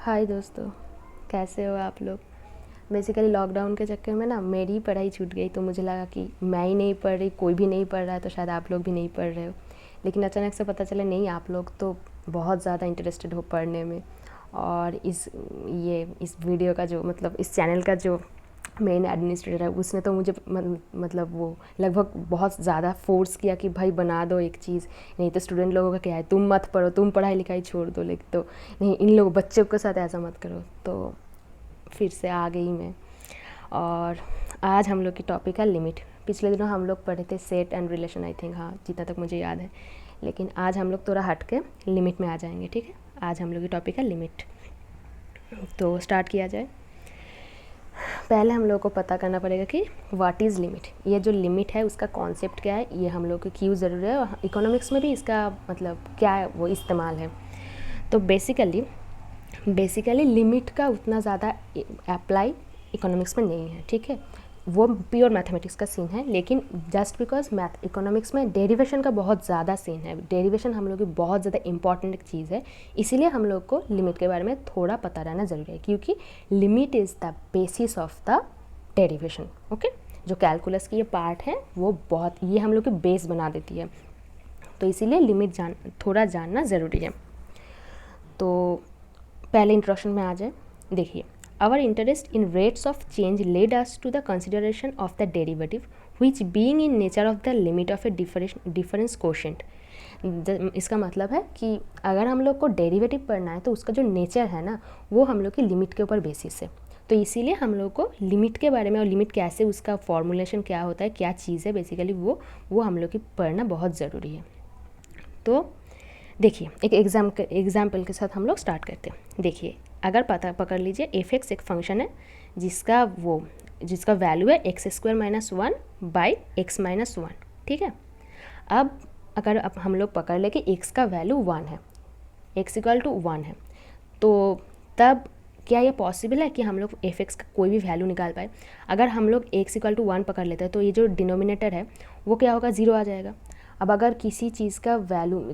हाय दोस्तों, कैसे हो आप लोग। बेसिकली लॉकडाउन के चक्कर में ना मेरी पढ़ाई छूट गई, तो मुझे लगा कि मैं ही नहीं पढ़ रही, कोई भी नहीं पढ़ रहा है, तो शायद आप लोग भी नहीं पढ़ रहे हो। लेकिन अचानक से पता चला नहीं, आप लोग तो बहुत ज़्यादा इंटरेस्टेड हो पढ़ने में। और इस वीडियो का जो मतलब इस चैनल का जो मेन एडमिनिस्ट्रेटर है उसने तो मुझे मतलब वो लगभग बहुत ज़्यादा फोर्स किया कि भाई बना दो एक चीज़, नहीं तो स्टूडेंट लोगों का क्या है, तुम मत पढ़ो, तुम पढ़ाई लिखाई छोड़ दो, लेकिन तो नहीं, इन लोगों बच्चों के साथ ऐसा मत करो। तो फिर से आ गई मैं। और आज हम लोग की टॉपिक है लिमिट। पिछले दिनों हम लोग पढ़े थे set and relation, I think, हाँ जितना तक मुझे याद है। लेकिन आज हम लोग थोड़ा हट के लिमिट में आ जाएंगे, ठीक है। आज हम लोग की टॉपिक है लिमिट। तो स्टार्ट किया जाए। पहले हम लोग को पता करना पड़ेगा कि व्हाट इज़ लिमिट। ये जो लिमिट है उसका कॉन्सेप्ट क्या है, ये हम लोग को क्यों ज़रूरी है, और इकोनॉमिक्स में भी इसका मतलब क्या है वो इस्तेमाल है। तो बेसिकली लिमिट का उतना ज़्यादा अप्लाई इकोनॉमिक्स में नहीं है, ठीक है। वो प्योर मैथमेटिक्स का सीन है, लेकिन जस्ट बिकॉज मैथ इकोनॉमिक्स में डेरिवेशन का बहुत ज़्यादा सीन है। डेरिवेशन हम लोग की बहुत ज़्यादा इंपॉर्टेंट एक चीज़ है, इसीलिए हम लोग को लिमिट के बारे में थोड़ा पता रहना ज़रूरी है, क्योंकि limit is the basis of the derivation. Okay, जो कैलकुलस की ये पार्ट है वो बहुत ये हम लोग की बेस बना देती है, तो इसीलिए लिमिट थोड़ा जानना ज़रूरी है। तो पहले इंट्रोडक्शन में आ जाए। देखिए, our interest in rates of change led us to the consideration of the derivative which being in nature of the limit of a difference quotient. इसका मतलब है कि अगर हम लोग को डेरिवेटिव पढ़ना है तो उसका जो नेचर है ना, वो हम लोग की लिमिट के ऊपर बेसिस है। तो इसीलिए हम लोग को लिमिट के बारे में, और लिमिट कैसे, उसका फॉर्मूलेशन क्या होता है, क्या चीज़ है बेसिकली, वो हम लोग की पढ़ना बहुत ज़रूरी है। तो देखिए, एक एग्जाम्पल के साथ हम लोग स्टार्ट करते हैं। देखिए, अगर पकड़ लीजिए एफ एक्स एक फंक्शन है जिसका वैल्यू है x² - 1 बाई x-1, ठीक है। अब हम लोग पकड़ ले कि x का वैल्यू 1 है, x = 1 है, तो तब क्या ये पॉसिबल है कि हम लोग एफ एक्स का कोई भी वैल्यू निकाल पाए। अगर हम लोग x = 1 पकड़ लेते हैं तो ये जो डिनोमिनेटर है वो क्या होगा, 0 आ जाएगा। अब अगर किसी चीज़ का वैल्यू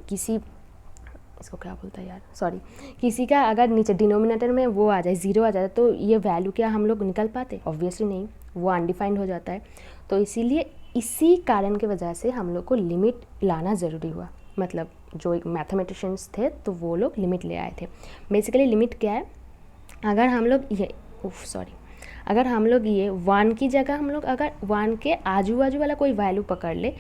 इसको क्या बोलता है यार, सॉरी, किसी का अगर नीचे डिनोमिनेटर में वो आ जाए, 0 आ जाए, तो ये वैल्यू क्या हम लोग निकाल पाते? ऑब्वियसली नहीं, वो अनडिफाइंड हो जाता है। तो इसीलिए इसी कारण की वजह से हम लोग को लिमिट लाना ज़रूरी हुआ। मतलब जो एक मैथमेटिशियंस थे तो वो लोग लिमिट ले आए थे। बेसिकली लिमिट क्या है, अगर हम लोग ये 1 की जगह हम लोग अगर 1 के आजू बाजू वाला कोई वैल्यू पकड़ ले,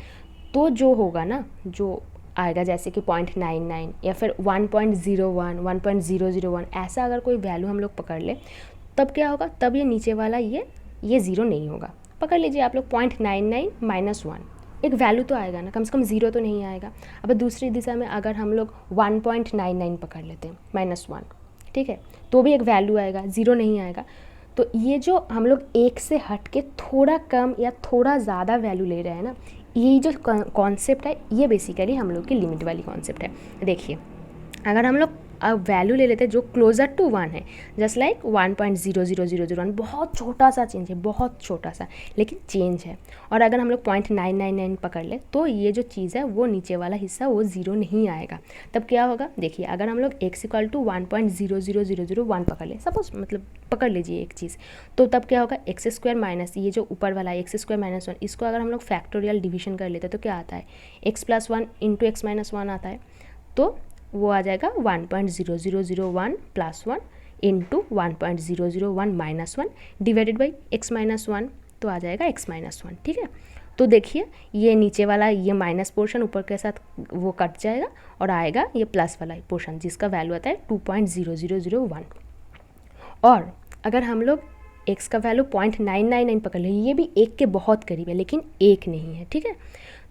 तो जो होगा ना, जो आएगा, जैसे कि 0.99 या फिर 1.01, 1.001, ऐसा अगर कोई वैल्यू हम लोग पकड़ ले, तब क्या होगा, तब ये नीचे वाला ये 0 नहीं होगा। पकड़ लीजिए आप लोग 0.99 - 1, एक वैल्यू तो आएगा ना, कम से कम 0 तो नहीं आएगा। अब दूसरी दिशा में अगर हम लोग 1.99 पकड़ लेते हैं -1, ठीक है, तो भी एक वैल्यू आएगा, 0 नहीं आएगा। तो ये जो हम लोग एक से हट के थोड़ा कम या थोड़ा ज़्यादा वैल्यू ले रहे हैं ना, ये जो कॉन्सेप्ट है, ये बेसिकली हम लोग की लिमिट वाली कॉन्सेप्ट है। देखिए, अगर हम लोग वैल्यू ले लेते हैं जो क्लोजर टू 1 है, जस्ट लाइक 1.00001, बहुत छोटा सा चेंज है, बहुत छोटा सा, लेकिन चेंज है। और अगर हम लोग 0.999 पकड़ ले, तो ये जो चीज़ है वो नीचे वाला हिस्सा वो 0 नहीं आएगा। तब क्या होगा, देखिए, अगर हम लोग x = 1.00001 पकड़ ले, सपोज, मतलब पकड़ लीजिए एक चीज़, तो तब क्या होगा, x² माइनस ये जो ऊपर वाला x² - 1, इसको अगर हम लोग फैक्टोरियल डिवीजन कर लेते हैं तो क्या आता है, x + 1 × x-1 आता है। तो वो आ जाएगा 1.0001 + 1 × 1.001 - 1 डिवाइडेड बाई x-1, तो आ जाएगा x-1, ठीक है। तो देखिए, ये नीचे वाला ये माइनस पोर्शन ऊपर के साथ वो कट जाएगा और आएगा ये प्लस वाला पोर्शन, जिसका वैल्यू आता है 2.0001। और अगर हम लोग x का वैल्यू 0.999 पकड़ ले, ये भी 1 के बहुत करीब है, लेकिन 1 नहीं है, ठीक है।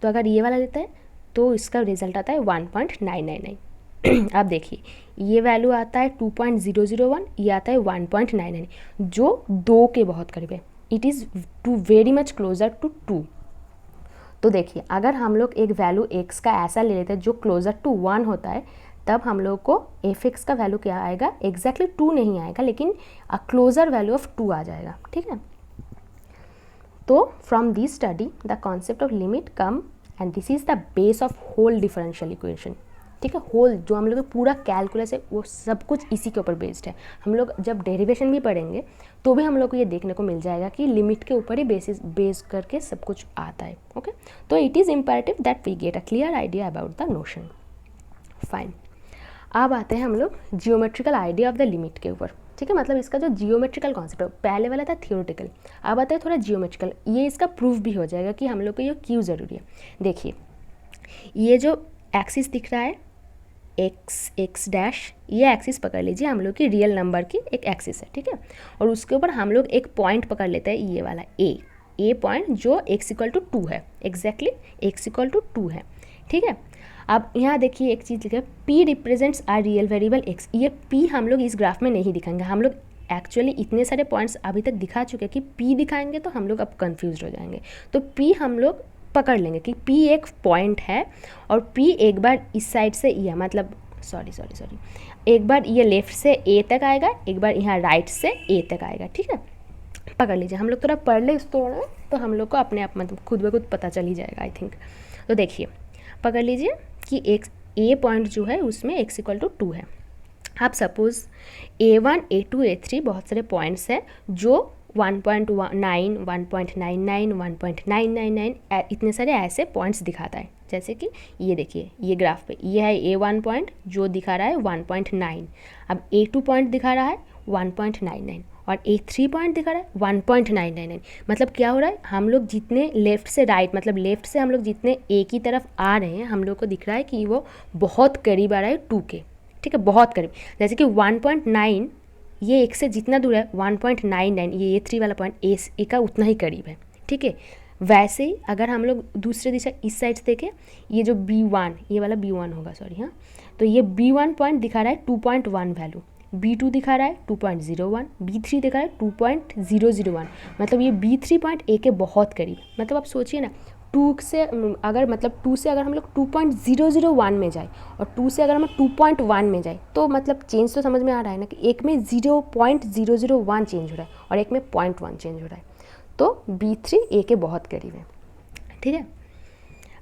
तो अगर ये वाला लेते हैं तो इसका रिजल्ट आता है 1.999। अब देखिए, ये वैल्यू आता है 2.001, ये आता है 1.99, जो 2 के बहुत करीब है। It is too very much closer to 2। तो देखिए, अगर हम लोग एक वैल्यू x का ऐसा ले लेते हैं जो क्लोजर टू 1 होता है, तब हम लोग को एफ एक्स का वैल्यू क्या आएगा, एग्जैक्टली 2 नहीं आएगा, लेकिन अ क्लोजर वैल्यू ऑफ 2 आ जाएगा, ठीक है। तो from this study the concept of limit come, and this is the base of whole differential equation. ठीक है। होल जो हम लोग का पूरा कैलकुलस है वो सब कुछ इसी के ऊपर बेस्ड है। हम लोग जब डेरिवेशन भी पढ़ेंगे तो भी हम लोग को ये देखने को मिल जाएगा कि लिमिट के ऊपर ही बेस करके सब कुछ आता है। ओके, तो it is imperative that we get a clear idea about the notion. Fine, अब आते हैं हम लोग geometrical idea of the limit के ऊपर। ठीक है, मतलब इसका जो जियोमेट्रिकल कॉन्सेप्ट है, पहले वाला था थियोरेटिकल, अब आता है थोड़ा जियोमेट्रिकल। ये इसका प्रूफ भी हो जाएगा कि हम लोग को ये क्यों ज़रूरी है। देखिए, ये जो एक्सिस दिख रहा है एक्स डैश, ये एक्सिस पकड़ लीजिए, हम लोग की रियल नंबर की एक एक्सिस है। ठीक है, और उसके ऊपर हम लोग एक पॉइंट पकड़ लेते हैं, ये वाला ए पॉइंट जो x=2 है, एग्जैक्टली x=2 है। ठीक है, अब यहाँ देखिए एक चीज़ लिखा है, P represents are real variable x। ये P हम लोग इस ग्राफ में नहीं दिखाएंगे। हम लोग एक्चुअली इतने सारे पॉइंट्स अभी तक दिखा चुके हैं कि P दिखाएंगे तो हम लोग अब कन्फ्यूज हो जाएंगे। तो P हम लोग पकड़ लेंगे कि P एक पॉइंट है और P एक बार इस साइड से ये मतलब सॉरी एक बार ये लेफ़्ट से A तक आएगा, एक बार यहाँ राइट से A तक आएगा। ठीक है, पकड़ लीजिए। हम लोग थोड़ा पढ़ ले इस तो हम लोग को अपने आप मतलब खुद ब खुद पता चल ही जाएगा आई थिंक। तो देखिए, पकड़ लीजिए कि एक A पॉइंट जो है उसमें x=2 है। आप सपोज़ A1 A2 A3 बहुत सारे पॉइंट्स हैं जो 1.9 1.99 1.999 इतने सारे ऐसे पॉइंट्स दिखाता है। जैसे कि ये देखिए, ये ग्राफ पे ये है A1 पॉइंट जो दिखा रहा है 1.9, अब A2 पॉइंट दिखा रहा है 1.99 और A3 पॉइंट दिखा रहा है 1.999। मतलब क्या हो रहा है, हम लोग जितने लेफ़्ट से राइट मतलब लेफ़्ट से हम लोग जितने A की तरफ आ रहे हैं, हम लोग को दिख रहा है कि वो बहुत करीब आ रहा है 2 के। ठीक है, बहुत करीब। जैसे कि 1.9 ये एक से जितना दूर है 1.99 ये A3 वाला पॉइंट A का उतना ही करीब है। ठीक है, वैसे ही अगर हम लोग दूसरे दिशा इस साइड से देखें, ये जो B1 ये वाला B1 होगा सॉरी, हाँ, तो ये B1 पॉइंट दिखा रहा है 2.1 वैल्यू, B2 दिखा रहा है 2.01, B3 दिखा रहा है 2.001। मतलब ये B3 पॉइंट A के बहुत करीब। मतलब आप सोचिए ना, 2 से अगर मतलब 2 से अगर हम लोग 2.001 में जाए और 2 से अगर हम 2.1 में जाए तो मतलब चेंज तो समझ में आ रहा है ना कि एक में 0.001 चेंज हो रहा है और एक में 0.1 चेंज हो रहा है। तो B3 A के बहुत करीब है। ठीक है,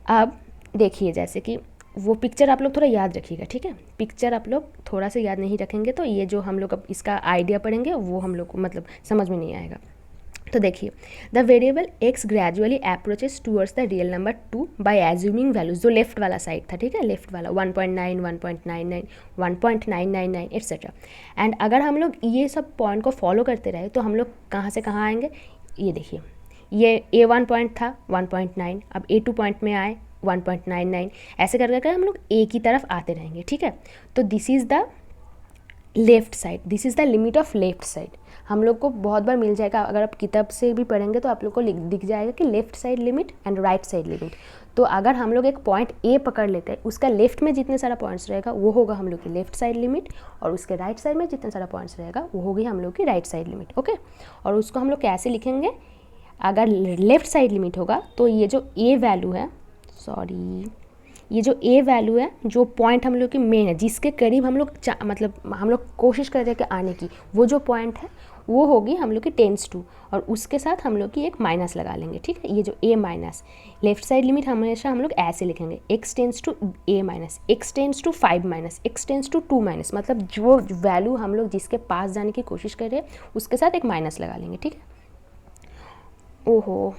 अब देखिए जैसे कि वो पिक्चर आप लोग थोड़ा याद रखिएगा। ठीक है, पिक्चर आप लोग थोड़ा सा याद नहीं रखेंगे तो ये जो हम लोग अब इसका आइडिया पढ़ेंगे वो हम लोग को मतलब समझ में नहीं आएगा। तो देखिए, the variable x gradually approaches towards the real number 2 by assuming values, जो लेफ्ट वाला साइड था। ठीक है, लेफ्ट वाला 1.9 1.99 1.999 एट्सेट्रा। एंड अगर हम लोग ये सब पॉइंट को फॉलो करते रहे तो हम लोग कहाँ से कहाँ आएंगे, ये देखिए, ये A1 पॉइंट था 1.9, अब A2 पॉइंट में आए 1.99, ऐसे कर कर हम लोग A की तरफ आते रहेंगे। ठीक है, तो this is the left side, this is the limit of left side. हम लोग को बहुत बार मिल जाएगा, अगर आप किताब से भी पढ़ेंगे तो आप लोग को दिख जाएगा कि left side limit and right side limit. तो अगर हम लोग एक पॉइंट A पकड़ लेते हैं, उसका लेफ्ट में जितने सारा पॉइंट्स रहेगा वो होगा हम लोग की लेफ्ट साइड लिमिट, और उसके राइट साइड में जितने सारा पॉइंट्स रहेगा वो होगी हम लोग की राइट साइड लिमिट। ओके, और उसको हम लोग कैसे लिखेंगे, अगर लेफ़्ट साइड लिमिट होगा तो ये जो A वैल्यू है, सॉरी ये जो A वैल्यू है, जो पॉइंट हम लोग की मेन है जिसके करीब हम लोग मतलब हम लोग कोशिश कर रहे हैं कि आने की, वो जो पॉइंट है वो होगी हम लोग की टेंस टू, और उसके साथ हम लोग की एक माइनस लगा लेंगे। ठीक है, ये जो A minus, left side limit हमेशा हम लोग ऐसे लिखेंगे, x tends to A minus, x tends to 5 minus, x tends to 2 minus, मतलब जो वैल्यू हम लोग जिसके पास जाने की कोशिश कर रहे हैं उसके साथ एक माइनस लगा लेंगे। ठीक है, ओहो,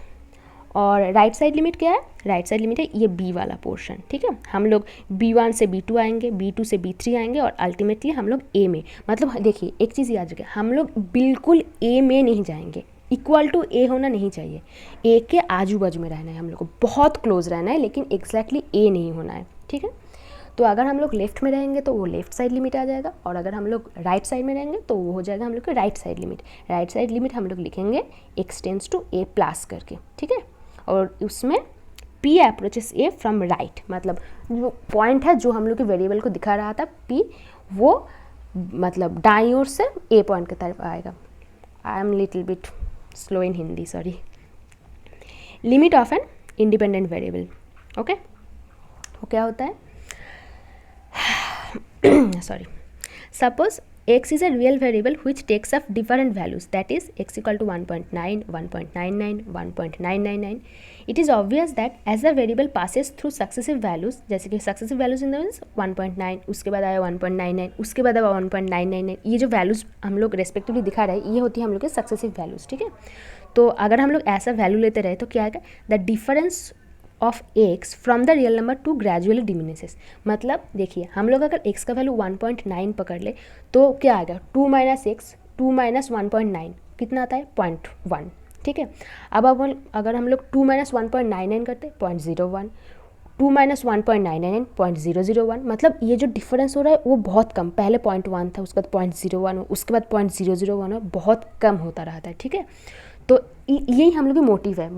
और राइट साइड लिमिट क्या है, राइट साइड लिमिट है ये B वाला पोर्शन। ठीक है, हम लोग B1 से B2 आएंगे, B2 से B3 आएंगे और अल्टीमेटली हम लोग A में, मतलब देखिए एक चीज़ याद रखिए, हम लोग बिल्कुल A में नहीं जाएंगे, इक्वल टू A होना नहीं चाहिए, A के आजू बाजू में रहना है, हम लोग को बहुत क्लोज रहना है, लेकिन एग्जैक्टली A नहीं होना है। ठीक है, तो अगर हम लोग लेफ्ट में रहेंगे तो वो लेफ्ट साइड लिमिट आ जाएगा, और अगर हम लोग राइट साइड में रहेंगे तो वो हो जाएगा हम लोग की right side limit. Right side limit हम लोग लिखेंगे x tends to A plus करके। ठीक है, और उसमें P approaches A from right, मतलब जो पॉइंट है जो हम लोग के वेरिएबल को दिखा रहा था P, वो मतलब दाईं ओर से A पॉइंट की तरफ आएगा। I am little bit slow in Hindi, sorry. Limit of an independent variable. Okay, वो क्या होता है, sorry, suppose x is a real variable which takes up different values, that is x equal to 1.9, 1.99, 1.999. It is obvious that as the variable passes through successive values, जैसे कि successive values in the means 1.9, उसके बाद आया 1.99, उसके बाद आया 1.999, ये जो वैल्यूज़ हम लोग रेस्पेक्टिवली दिखा रहे हैं ये होती है हम लोग के सक्सेसिव वैल्यूज़, ठीक है। तो अगर हम लोग ऐसा वैल्यू लेते रहे तो क्या आएगा, the difference of x from the real number to gradually diminishes. मतलब देखिए हम लोग अगर x का वैल्यू 1.9 पकड़ ले तो क्या आएगा, 2 - x, 2 - 1.9 कितना आता है, 0.1, ठीक है। अब अगर हम लोग 2 - 1.99 करते 0.01, 2 - 1.999 0.001, मतलब ये जो डिफरेंस हो रहा है वो बहुत कम, पहले 0.1 था, उसके बाद 0.01, उसके बाद 0.001, बहुत कम होता रहता है, ठीक है। तो यही हम लोग की मोटिव है,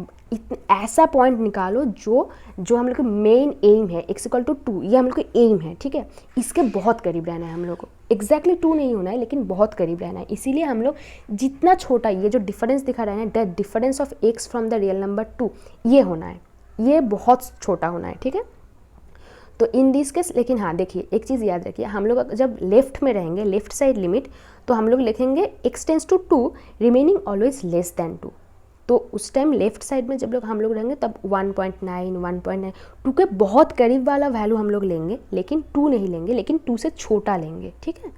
ऐसा पॉइंट निकालो जो हम लोग का मेन एम है, x इक्वल टू 2, ये हम लोग का एम है, ठीक है। इसके बहुत करीब रहना है हम लोग को, एग्जैक्टली 2 नहीं होना है लेकिन बहुत करीब रहना है। इसीलिए हम लोग जितना छोटा ये जो डिफरेंस दिखा रहे हैं, the difference of x from the real number 2, ये होना है, ये बहुत छोटा होना है, ठीक है। तो इन दिस केस, लेकिन हाँ देखिए एक चीज़ याद रखिए, हम लोग जब लेफ्ट में रहेंगे, लेफ्ट साइड लिमिट, तो हम लोग लिखेंगे x tends to 2 remaining always less than 2। तो उस टाइम लेफ्ट साइड में जब हम लोग रहेंगे तब 1.9, 1.9, 2 के बहुत करीब वाला वैल्यू हम लोग लेंगे, लेकिन 2 नहीं लेंगे, लेकिन 2 से छोटा लेंगे, ठीक है,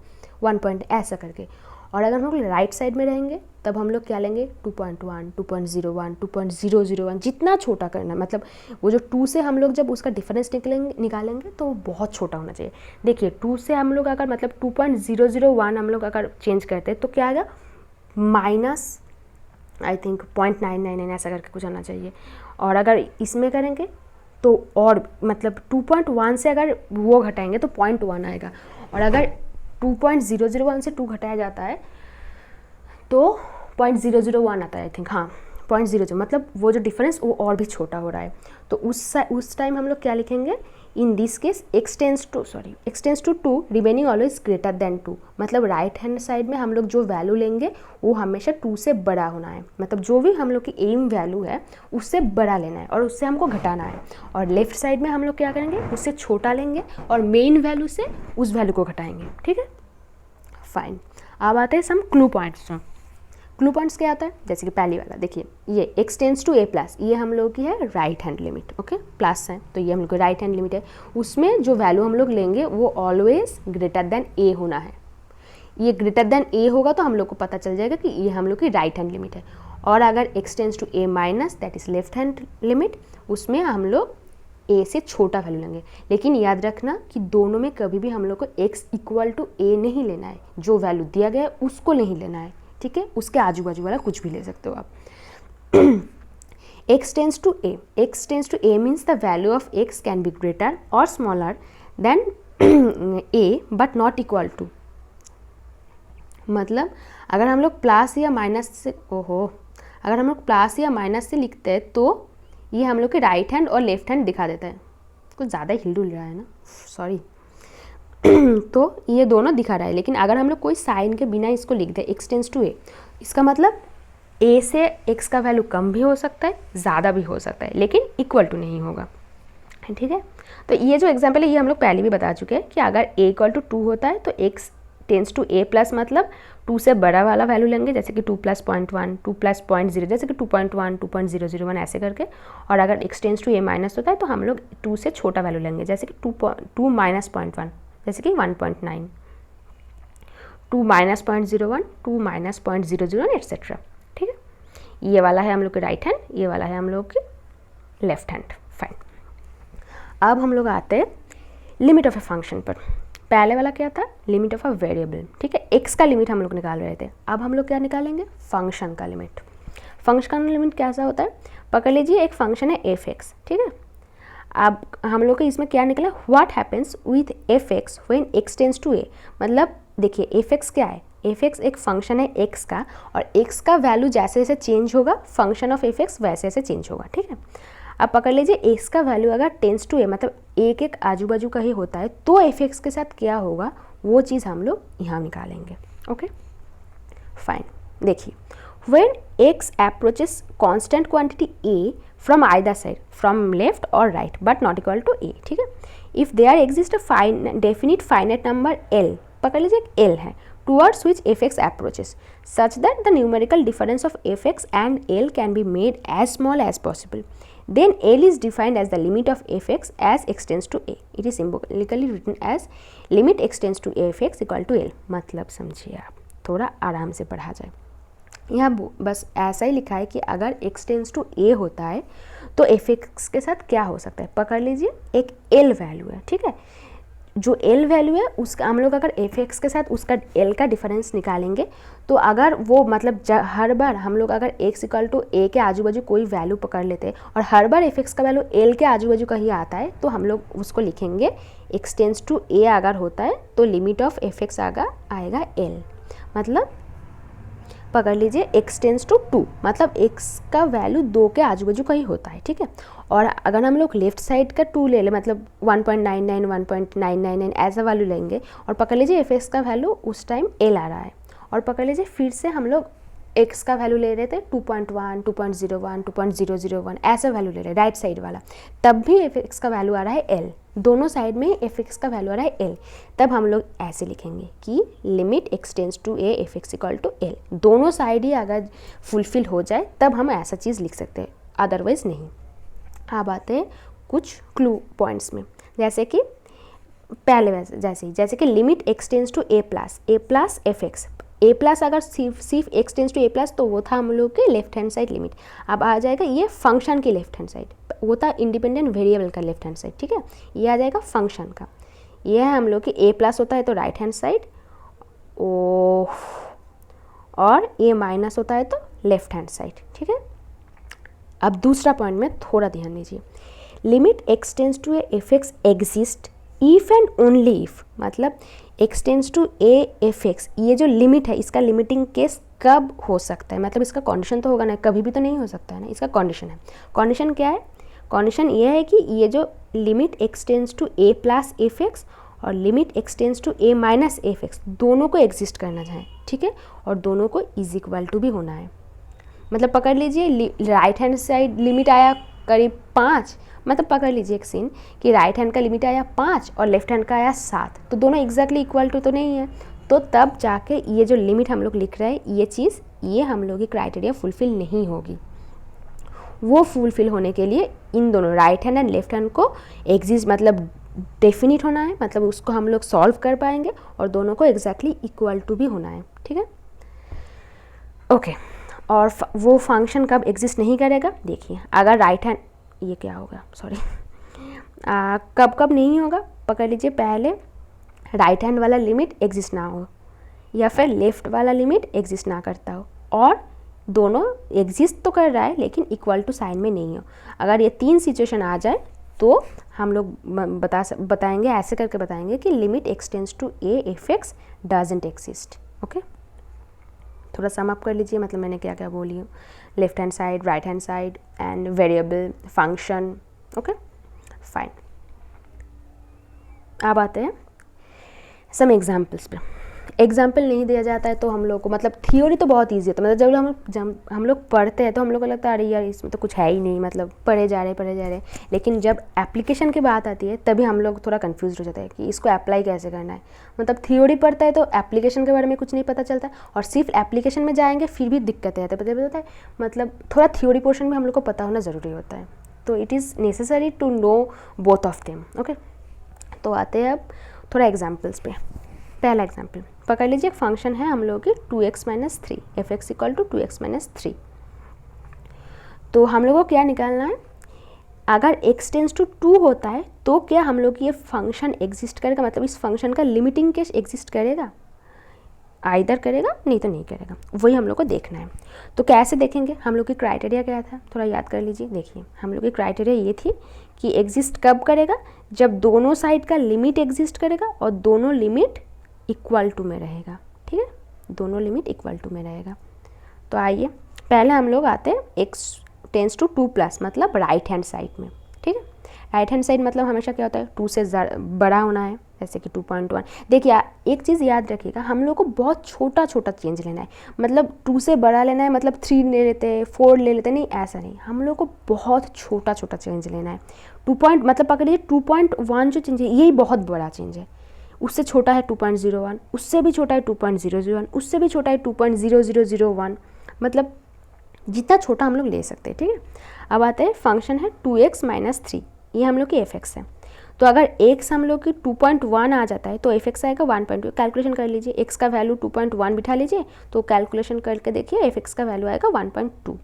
1 ऐसा करके। और अगर हम लोग राइट साइड में रहेंगे तब हम लोग क्या लेंगे, 2.1, 2.01, 2.001, जितना छोटा करना, मतलब वो जो 2 से हम लोग जब उसका डिफरेंस निकालेंगे तो बहुत छोटा होना चाहिए। देखिए 2 से हम लोग अगर मतलब 2.001 हम लोग अगर चेंज करते हैं तो क्या आएगा, माइनस आई थिंक 0.999 ऐसा करके कुछ आना चाहिए। और अगर इसमें करेंगे तो और मतलब 2.1 से अगर वो घटाएंगे तो 0.1 आएगा। और अगर 2.001 से 2 घटाया जाता है तो 0.001 आता है, आई थिंक, हाँ 0.00, मतलब वो जो डिफरेंस वो और भी छोटा हो रहा है। तो उस टाइम हम लोग क्या लिखेंगे, in this case x tends to 2 remaining always greater than 2, मतलब राइट हैंड साइड में हम लोग जो वैल्यू लेंगे वो हमेशा 2 से बड़ा होना है, मतलब जो भी हम लोग की एम वैल्यू है उससे बड़ा लेना है और उससे हमको घटाना है। और लेफ्ट साइड में हम लोग क्या करेंगे, उससे छोटा लेंगे और मेन वैल्यू से उस वैल्यू को घटाएंगे, ठीक है, फाइन। अब आते हैं सम क्लू पॉइंट्स। क्लू पॉइंट्स क्या आता है, जैसे कि पहली वाला देखिए, ये x tends to a plus, ये हम लोग की है right hand limit, okay, plus है तो ये हम लोग की राइट हैंड लिमिट है, उसमें जो वैल्यू हम लोग लेंगे वो ऑलवेज ग्रेटर देन a होना है। ये ग्रेटर देन a होगा तो हम लोग को पता चल जाएगा कि ये हम लोग की राइट हैंड लिमिट है। और अगर x tends to a minus, that is left hand limit, उसमें हम लोग a से छोटा वैल्यू लेंगे। लेकिन याद रखना कि दोनों में कभी भी हम लोग को x इक्वल टू a नहीं लेना है, जो वैल्यू दिया गया है उसको नहीं लेना है, ठीक है, उसके आजू बाजू वाला कुछ भी ले सकते हो आप। x tends to a means the value of x can be greater और smaller than a but not equal to, मतलब अगर हम लोग प्लस या माइनस से, अगर हम लोग प्लस या माइनस से लिखते हैं तो ये हम लोग के राइट हैंड और लेफ्ट हैंड दिखा देता है, कुछ ज़्यादा ही हिल रहा है ना, सॉरी। तो ये दोनों दिखा रहा है, लेकिन अगर हम लोग कोई साइन के बिना इसको लिख दें x टेंस टू a, इसका मतलब a से x का वैल्यू कम भी हो सकता है, ज़्यादा भी हो सकता है, लेकिन इक्वल टू नहीं होगा, ठीक है। तो ये जो एग्जांपल है ये हम लोग पहले भी बता चुके हैं कि अगर a इक्वल टू 2 होता है तो x tends to a plus, मतलब 2 से बड़ा वाला वैल्यू लेंगे, जैसे कि 2 + 0.1, 2 + 0.0, जैसे कि 2.1, 2.001 ऐसे करके। और अगर x tends to a minus होता है तो हम लोग 2 से छोटा वैल्यू लेंगे, जैसे कि 2 - 0.1, जैसे कि 1.9, 2 - 0.01, 2 - 0.001 एट्सेट्रा, ठीक है। ये वाला है हम लोग के राइट हैंड, ये वाला है हम लोग की लेफ्ट हैंड, फाइन। अब हम लोग आते हैं लिमिट ऑफ ए फंक्शन पर। पहले वाला क्या था, लिमिट ऑफ अ वेरिएबल, ठीक है, x का लिमिट हम लोग निकाल रहे थे। अब हम लोग क्या निकालेंगे, फंक्शन का लिमिट। फंक्शन का लिमिट कैसा होता है, पकड़ लीजिए एक फंक्शन है f(x), ठीक है। अब हम लोग को इसमें क्या निकला, what happens with f(x) when x tends to a, मतलब देखिए f(x) क्या है, f(x) एक फंक्शन है x का, और x का वैल्यू जैसे जैसे चेंज होगा फंक्शन ऑफ f(x) वैसे वैसे चेंज होगा, ठीक है। अब पकड़ लीजिए x का वैल्यू अगर टेंस टू a, मतलब एक एक आजू बाजू का ही होता है, तो f(x) के साथ क्या होगा वो चीज़ हम लोग यहाँ निकालेंगे, ओके, फाइन। देखिए, when x approaches constant quantity a from either side, from left और right, but not equal to a, ठीक है। If there exist a definite finite number l, पकड़ लीजिए l है, towards which fx approaches such that the numerical difference of fx and L can be made as small as possible. Then L is defined as the limit of fx as extends to a. It is symbolically written as limit extends to fx equal to L. मतलब समझिए आप, थोड़ा आराम से पढ़ा जाए। यहाँ बस ऐसा ही लिखा है कि अगर एक्सटेंस टू ए होता है तो fx के साथ क्या हो सकता है, पकड़ लीजिए एक L वैल्यू है, ठीक है। जो L वैल्यू है उसका हम लोग अगर fx के साथ उसका L का डिफरेंस निकालेंगे तो अगर वो मतलब हर बार हम लोग अगर x इक्वल टू a के आजू बाजू कोई वैल्यू पकड़ लेते हैं और हर बार fx का वैल्यू L के आजू बाजू का ही आता है तो हम लोग उसको लिखेंगे एक्सटेंस टू a अगर होता है तो लिमिट ऑफ fx आएगा L। मतलब पकड़ लीजिए एक्सटेंस टू 2 मतलब x का वैल्यू 2 के आजू बाजू का ही होता है, ठीक है। और अगर हम लोग लेफ्ट साइड का 2 ले लें मतलब 1.99 1.999 ऐसा वैल्यू लेंगे और पकड़ लीजिए fx का वैल्यू उस टाइम L आ रहा है और पकड़ लीजिए फिर से हम लोग x का वैल्यू ले रहे थे 2.1 2.01 2.001 ऐसा वैल्यू ले रहे राइट साइड वाला, तब भी fx का वैल्यू आ रहा है L, दोनों साइड में fx का वैल्यू आ रहा है L। तब हम लोग ऐसे लिखेंगे कि limit extends to a fx equal to L। दोनों साइड ही अगर फुलफिल हो जाए तब हम ऐसा चीज़ लिख सकते हैं, अदरवाइज़ नहीं। अब आते हैं कुछ क्लू पॉइंट्स में, जैसे कि पहले जैसे कि limit extends to a plus fx। a plus अगर सिर्फ एक्सटेंड्स टू a प्लस तो वो था हम लोग के लेफ्ट हैंड साइड लिमिट। अब आ जाएगा ये फंक्शन की लेफ्ट हैंड साइड, वो था इंडिपेंडेंट वेरिएबल का लेफ्ट हैंड साइड, ठीक है। ये आ जाएगा फंक्शन का, ये है हम लोग की a प्लस होता है तो राइट हैंड साइड ओ, और a माइनस होता है तो लेफ्ट हैंड साइड, ठीक है। अब दूसरा पॉइंट में थोड़ा ध्यान दीजिए, limit extends to a fx exist if and only if, मतलब एक्सटेंड्स टू a fx ये जो लिमिट है इसका लिमिटिंग केस कब हो सकता है, मतलब इसका कंडीशन तो होगा ना, कभी भी तो नहीं हो सकता है ना, इसका कंडीशन है। कंडीशन क्या है, कंडीशन ये है कि ये जो limit extends to a plus fx और limit extends to a minus fx दोनों को एग्जिस्ट करना चाहिए, ठीक है, और दोनों को इज इक्वल टू भी होना है। मतलब पकड़ लीजिए राइट हैंड साइड लिमिट आया करीब 5, मतलब पकड़ लीजिए एक सीन कि राइट हैंड का लिमिट आया 5 और लेफ्ट हैंड का आया 7, तो दोनों एग्जैक्टली इक्वल टू तो नहीं है, तो तब जाके ये जो लिमिट हम लोग लिख रहे हैं ये चीज़ ये हम लोग की क्राइटेरिया फुलफिल नहीं होगी। वो फुलफिल होने के लिए इन दोनों right hand and left hand को एग्जिस्ट मतलब डेफिनिट होना है, मतलब उसको हम लोग सॉल्व कर पाएंगे और दोनों को एग्जैक्टली इक्वल टू भी होना है, ठीक है, ओके। और वो फंक्शन कब एग्जिस्ट नहीं करेगा, देखिए अगर राइट हैंड ये क्या होगा सॉरी कब नहीं होगा, पकड़ लीजिए पहले राइट हैंड वाला लिमिट एग्जिस्ट ना हो या फिर लेफ्ट वाला लिमिट एग्जिस्ट ना करता हो और दोनों एग्जिस्ट तो कर रहा है लेकिन इक्वल टू साइन में नहीं हो। अगर ये 3 सिचुएशन आ जाए तो हम लोग बताएंगे ऐसे करके बताएंगे कि limit extends to a fx doesn't exist, okay. थोड़ा सम अप कर लीजिए, मतलब मैंने क्या क्या बोली हूँ, left hand side, right hand side and variable, function, okay fine. अब आते हैं सम एग्जाम्पल्स पे। एग्जाम्पल नहीं दिया जाता है तो हम लोग को मतलब थियोरी तो बहुत ईजी होता है, मतलब जब हम लोग पढ़ते हैं तो हम लोग को लगता है अरे यार इसमें तो कुछ है ही नहीं, मतलब पढ़े जा रहे, लेकिन जब एप्लीकेशन की बात आती है तभी हम लोग थोड़ा कंफ्यूज हो जाते हैं कि इसको अप्लाई कैसे करना है। मतलब थियोरी पढ़ता है तो एप्लीकेशन के बारे में कुछ नहीं पता चलता और सिर्फ एप्लीकेशन में जाएंगे फिर भी दिक्कतें आती है, मतलब थोड़ा थियोरी पोर्शन भी हम लोग को पता होना ज़रूरी होता है, तो it is necessary to know both of them, okay. तो आते हैं अब थोड़ा एग्जाम्पल्स पे। पहला एग्जाम्पल पकड़ लीजिए, एक फंक्शन है हम लोग की 2x minus 3 fx equal to 2x minus 3। तो हम लोग को क्या निकालना है, अगर x टेंस टू 2 होता है तो क्या हम लोग ये फंक्शन एग्जिस्ट करेगा, मतलब इस फंक्शन का लिमिटिंग केस एग्जिस्ट करेगा, आइदर करेगा नहीं तो नहीं करेगा, वही हम लोग को देखना है। तो कैसे देखेंगे, हम लोग की क्राइटेरिया क्या था, थोड़ा याद कर लीजिए। देखिए हम लोग की क्राइटेरिया ये थी कि एग्जिस्ट कब करेगा, जब दोनों साइड का लिमिट एग्जिस्ट करेगा और दोनों लिमिट इक्वल टू में रहेगा, ठीक है, दोनों लिमिट इक्वल टू में रहेगा। तो आइए पहले हम लोग आते हैं x टेंस टू 2 प्लस, मतलब राइट हैंड साइड में, ठीक है। राइट हैंड साइड मतलब हमेशा क्या होता है 2 से बड़ा होना है, जैसे कि 2.1। देखिए एक चीज़ याद रखिएगा, हम लोग को बहुत छोटा छोटा चेंज लेना है, मतलब 2 से बड़ा लेना है, मतलब 3 ले लेते हैं 4 ले लेते हैं, नहीं ऐसा नहीं, हम लोग को बहुत छोटा छोटा चेंज लेना है। 2 मतलब पकड़िए 2.1 जो चेंज है यही बहुत बड़ा चेंज है, उससे छोटा है 2.01, उससे भी छोटा है 2.001, उससे भी छोटा है 2.0001, मतलब जितना छोटा हम लोग ले सकते हैं, ठीक है। अब आते हैं फंक्शन है 2x - 3, ये हम लोग की f(x) है। तो अगर x हम लोग की 2.1 आ जाता है तो f(x) आएगा 1.2। कैलकुलेशन कर लीजिए, x का वैल्यू 2.1 बिठा लीजिए, तो कैलकुलेशन करके देखिए f(x) का वैल्यू आएगा 1.2।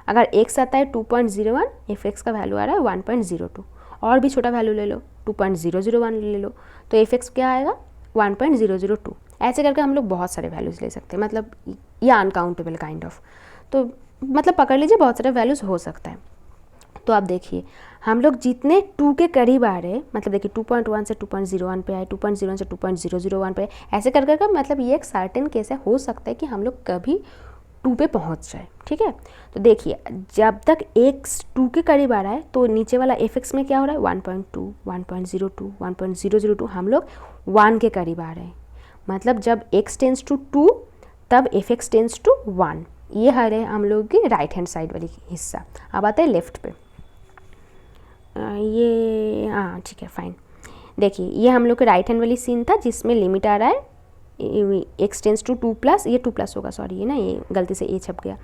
अगर x आता है 2.01, f(x) का वैल्यू आ रहा है 1.02। और भी छोटा वैल्यू ले लो, 2.001 ले लो, तो f(x) क्या आएगा 1.002। ऐसे करके हम लोग बहुत सारे वैल्यूज़ ले सकते हैं, मतलब ये अनकाउंटेबल काइंड ऑफ, तो मतलब पकड़ लीजिए बहुत सारे वैल्यूज़ हो सकता है। तो आप देखिए हम लोग जितने 2 के करीब आ रहे, मतलब देखिए 2.1 से 2.01 पे आए, 2.01 से 2.001 पे, ऐसे कर कर मतलब ये एक सर्टेन केस है, हो सकता है कि हम लोग कभी 2 पे पहुंच जाए, ठीक है। तो देखिए जब तक x 2 के करीब आ रहा है तो नीचे वाला f(x) में क्या हो रहा है 1.2, 1.02, 1.002, हम लोग 1 के करीब आ रहे हैं। मतलब जब x टेंस टू 2 तब f(x) टेंस टू 1। ये है हम लोग की राइट हैंड साइड वाली हिस्सा। अब आते हैं लेफ्ट पे, ये हाँ ठीक है फाइन। देखिए ये हम लोग का राइट हैंड वाली सीन था जिसमें लिमिट आ रहा है x टेंस टू 2 प्लस, ये 2 प्लस होगा, सॉरी ये ना ये गलती से a छप गया,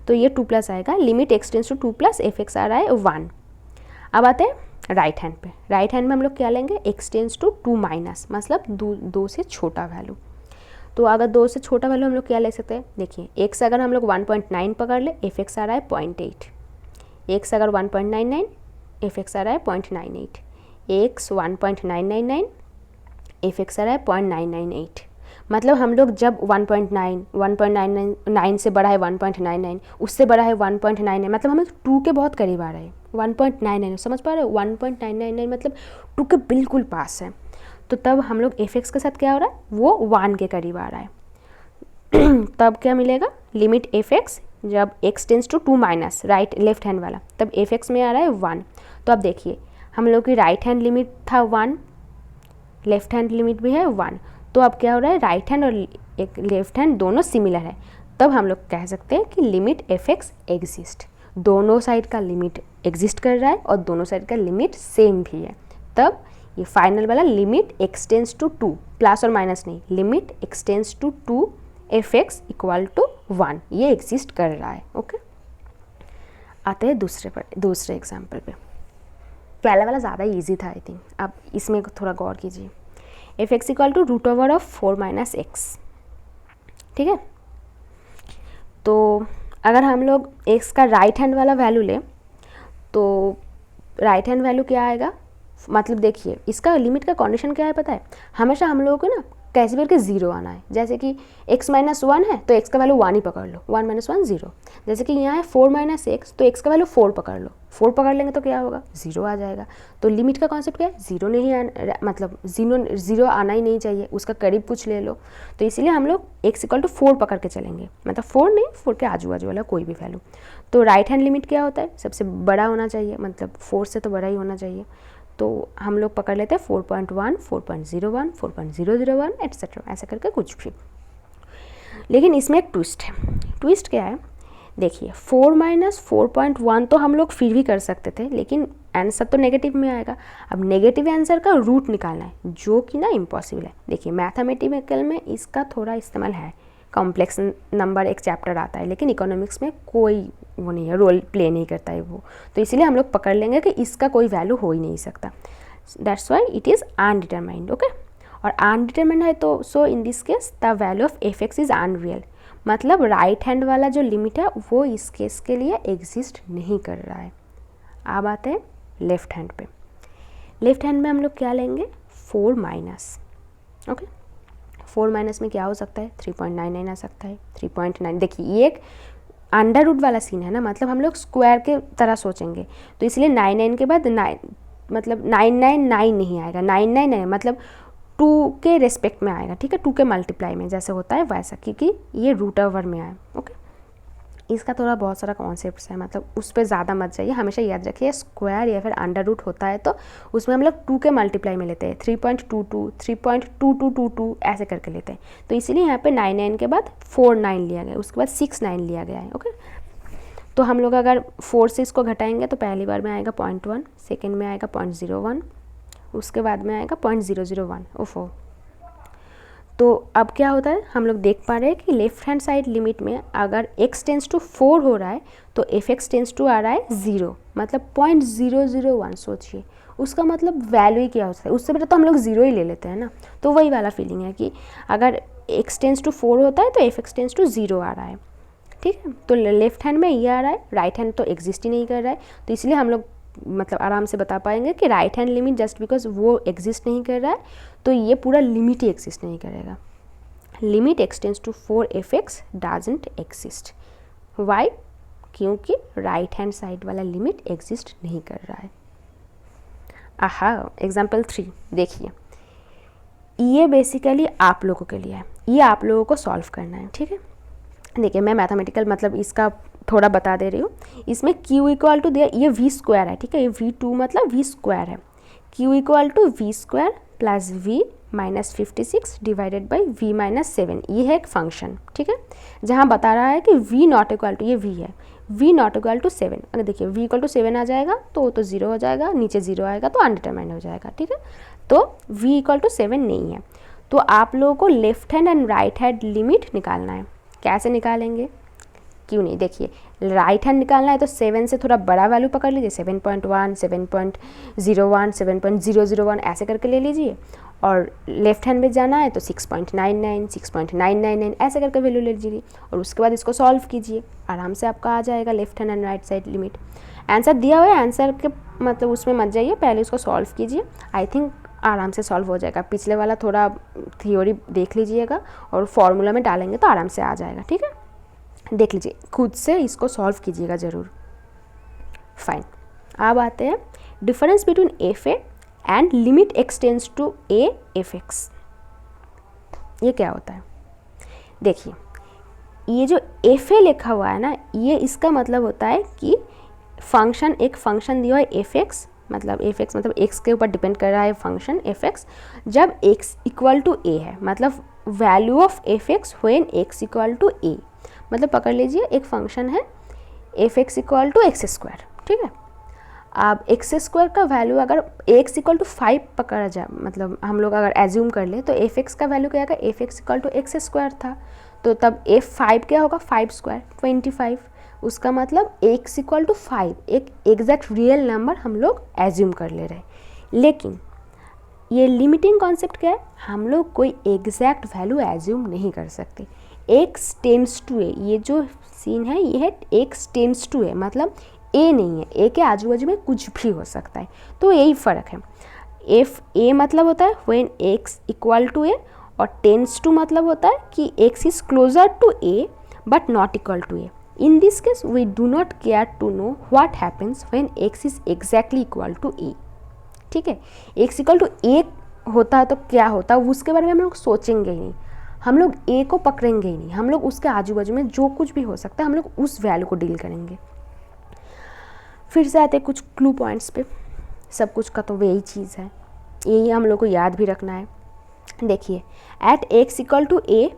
तो ये 2 प्लस आएगा। Limit x tends to 2 plus f(x) आ रहा है 1। अब आते हैं राइट हैंड पे। राइट हैंड में हम लोग क्या लेंगे x टेंस टू 2 माइनस, मतलब 2 से छोटा वैल्यू। तो अगर 2 से छोटा वैल्यू हम लोग क्या ले सकते हैं, देखिए x अगर हम लोग 1.9 पकड़ ले, f(x) आ रहा है 0.8, x अगर 1.99, f(x) आ रहा है 0.98, x 1.999, f(x) आ रहा है 0.998। मतलब हम लोग जब 1.9 से बड़ा है 1.99, उससे बड़ा है 1.99, मतलब हम 2 के बहुत करीब आ रहे हैं। 1.99 समझ पा रहे हो, 1.999 मतलब 2 के बिल्कुल पास है। तो तब हम लोग f(x) के साथ क्या हो रहा है, वो 1 के करीब आ रहा है। तब क्या मिलेगा, लिमिट f(x) जब x tends to 2 minus, right left hand वाला, तब f(x) में आ रहा है 1। तो अब देखिए हम लोग की राइट हैंड लिमिट था 1, लेफ्ट हैंड लिमिट भी है 1, तो अब क्या हो रहा है, राइट हैंड और एक लेफ्ट हैंड दोनों सिमिलर है। तब हम लोग कह सकते हैं कि लिमिट f(x) एग्जिस्ट, दोनों साइड का लिमिट एग्जिस्ट कर रहा है और दोनों साइड का लिमिट सेम भी है। तब ये फाइनल वाला limit x tends to 2, plus और माइनस नहीं, limit x tends to 2 f(x) equal to 1, ये एग्जिस्ट कर रहा है। ओके, आते हैं दूसरे एग्जाम्पल पे। पहला वाला ज़्यादा इजी था आई थिंक, अब इसमें थोड़ा गौर कीजिए। f(x) इक्वल टू √4 - x, ठीक है। तो अगर हम लोग x का राइट हैंड वाला वैल्यू लें तो राइट हैंड वैल्यू क्या आएगा, मतलब देखिए इसका लिमिट का कंडीशन क्या है पता है, हमेशा हम लोगों को ना कैसे भी करके 0 आना है। जैसे कि x - 1 है तो x का वैल्यू 1 ही पकड़ लो, 1 - 1 0। जैसे कि यहाँ है 4 - x, तो x का वैल्यू 4 पकड़ लो, 4 पकड़ लेंगे तो क्या होगा, 0 आ जाएगा। तो लिमिट का कॉन्सेप्ट क्या है, 0 नहीं आना, मतलब 0 आना ही नहीं चाहिए, उसका करीब कुछ ले लो। तो इसीलिए हम लोग x इक्वल टू 4 पकड़ के चलेंगे, मतलब 4 नहीं, 4 के आजू बाजू वाला कोई भी वैल्यू। तो राइट हैंड लिमिट क्या होता है, सबसे बड़ा होना चाहिए, मतलब 4 से तो बड़ा ही होना चाहिए। तो हम लोग पकड़ लेते हैं 4.1, 4.01, 4.001 एट्सेट्रा, ऐसा करके कुछ भी। लेकिन इसमें एक ट्विस्ट है। ट्विस्ट क्या है, देखिए 4 - 4.1 तो हम लोग फिर भी कर सकते थे, लेकिन आंसर तो नेगेटिव में आएगा। अब नेगेटिव आंसर का रूट निकालना है, जो कि ना इम्पॉसिबल है। देखिए मैथमेटिकल में इसका थोड़ा इस्तेमाल है, कॉम्प्लेक्स नंबर एक चैप्टर आता है, लेकिन इकोनॉमिक्स में कोई वो नहीं है, रोल प्ले नहीं करता है वो। तो इसीलिए हम लोग पकड़ लेंगे कि इसका कोई वैल्यू हो ही नहीं सकता, that's why it is undetermined. Okay, और अनडिटरमाइंड है तो so in this case the value of f(x) is unreal, मतलब राइट हैंड वाला जो लिमिट है वो इस केस के लिए एग्जिस्ट नहीं कर रहा है। अब आते हैं लेफ्ट हैंड पे। लेफ्ट हैंड में हम लोग क्या लेंगे, 4 माइनस। ओके, 4 माइनस में क्या हो सकता है, 3.99 आ सकता है, 3.9। देखिए ये एक अंडर रूट वाला सीन है ना, मतलब हम लोग स्क्वायर के तरह सोचेंगे, तो इसलिए 99 के बाद 9 मतलब 999 नहीं आएगा, 99 मतलब 2 के रेस्पेक्ट में आएगा, ठीक है, 2 के मल्टीप्लाई में जैसे होता है वैसा, क्योंकि ये रूट ओवर में आए। ओके, इसका थोड़ा बहुत सारा कॉन्सेप्ट्स है, मतलब उस पर ज़्यादा मत जाइए, हमेशा याद रखिए स्क्वायर या फिर अंडर रूट होता है तो उसमें हम लोग 2 के मल्टीप्लाई में लेते हैं, 3.22, 3.2222 ऐसे करके लेते हैं। तो इसीलिए यहाँ पे 99 के बाद 49 लिया गया, उसके बाद 69 लिया गया है। ओके, तो हम लोग अगर 4 से इसको घटाएंगे तो पहली बार में आएगा 0.1, सेकेंड में आएगा 0.01, उसके बाद में आएगा 0.001। ओफो तो अब क्या होता है, हम लोग देख पा रहे हैं कि लेफ्ट हैंड साइड लिमिट में अगर x टेंस टू 4 हो रहा है तो fx टेंस टू आ रहा है 0, मतलब 0.001। सोचिए उसका मतलब वैल्यू ही क्या होता है, उससे बेटर तो हम लोग 0 ही ले लेते हैं ना। तो वही वाला फीलिंग है कि अगर x टेंस टू 4 होता है तो fx टेंस टू 0 आ रहा है, ठीक है। तो लेफ्ट हैंड में ये आ रहा है, राइट हैंड तो एग्जिस्ट ही नहीं कर रहा है, तो इसलिए हम लोग मतलब आराम से बता पाएंगे कि right hand limit just because वो एग्जिस्ट नहीं कर रहा है तो ये पूरा लिमिट ही एग्जिस्ट नहीं करेगा। Limit extends to 4fx doesn't exist. Why? क्योंकि राइट हैंड साइड वाला लिमिट एग्जिस्ट नहीं कर रहा है। आहा, एग्जाम्पल 3 देखिए, ये बेसिकली आप लोगों के लिए है, ये आप लोगों को सॉल्व करना है, ठीक है। देखिए मैं मैथमेटिकल मतलब इसका थोड़ा बता दे रही हूँ। इसमें q इक्वल टू दिया, ये v स्क्वायर है, ठीक है, ये v2 मतलब v स्क्वायर है। q equal to v square plus v minus 56 divided by v minus 7, ये है एक फंक्शन, ठीक है, जहाँ बता रहा है कि v नॉट इक्वल टू, ये v है, v नॉट इक्वल टू 7। अगर देखिए v इक्वल टू 7 आ जाएगा तो 0 हो जाएगा, नीचे 0 आएगा तो अनडिटरमाइंड हो जाएगा, ठीक है। तो v इक्वल टू 7 नहीं है, तो आप लोगों को left hand and right hand limit निकालना है। कैसे निकालेंगे? क्यों नहीं, देखिए राइट हैंड निकालना है तो 7 से थोड़ा बड़ा वैल्यू पकड़ लीजिए, 7.1, 7.01, 7.001 ऐसे करके ले लीजिए, और लेफ्ट हैंड में जाना है तो 6.99, 6.999 ऐसे करके वैल्यू ले लीजिए, और उसके बाद इसको सॉल्व कीजिए, आराम से आपका आ जाएगा left hand and right side limit. Answer दिया हुआ है, आंसर के मतलब उसमें मत जाइए, पहले उसको सॉल्व कीजिए, आई थिंक आराम से सॉल्व हो जाएगा। पिछले वाला थोड़ा थियोरी देख लीजिएगा और फॉर्मूला में डालेंगे तो आराम से आ जाएगा, ठीक है। देख लीजिए, खुद से इसको सॉल्व कीजिएगा ज़रूर। फाइन, अब आते हैं difference between F A and limit extends to A F X. ये क्या होता है? देखिए ये जो एफ ए लिखा हुआ है ना, ये इसका मतलब होता है कि फंक्शन, एक फंक्शन दिया है एफ एक्स, मतलब एफ एक्स मतलब एक्स के ऊपर डिपेंड कर रहा है फंक्शन एफ एक्स, जब एक्स इक्वल टू ए है, मतलब value of f x when x equal to a. मतलब पकड़ लीजिए एक फंक्शन है F x equal to x square, ठीक है। अब एक्स स्क्वायर का वैल्यू अगर एक्स इक्वल टू 5 पकड़ा जाए, मतलब हम लोग अगर एज्यूम कर ले तो एफ एक्स का वैल्यू क्या आएगा, F x equal to x square था, तो तब एफ 5 क्या होगा, 5 स्क्वायर 25। उसका मतलब एक्स इक्वल टू 5 एक एग्जैक्ट रियल नंबर हम लोग एज्यूम कर ले रहे। लेकिन ये लिमिटिंग कॉन्सेप्ट क्या है, हम लोग कोई एग्जैक्ट वैल्यू एज्यूम नहीं कर सकते। एक्स टेंस टू ए, ये जो सीन है ये है एक्स टेंस टू ए, मतलब ए नहीं है, ए के आजू बाजू में कुछ भी हो सकता है, तो यही फ़र्क है। एफ ए मतलब होता है when x equal to a, और टेंस टू मतलब होता है कि x is closer to a but not equal to a. In this case we do not care to know what happens when x is exactly equal to a, ठीक है। X equal to ए होता है तो क्या होता है उसके बारे में हम लोग सोचेंगे ही नहीं, हम लोग ए को पकड़ेंगे ही नहीं, हम लोग उसके आजू बाजू में जो कुछ भी हो सकता है हम लोग उस वैल्यू को डील करेंगे। फिर से आते हैं कुछ क्लू पॉइंट्स पे, सब कुछ का तो वही चीज़ है, यही हम लोग को याद भी रखना है। देखिए at X equal to A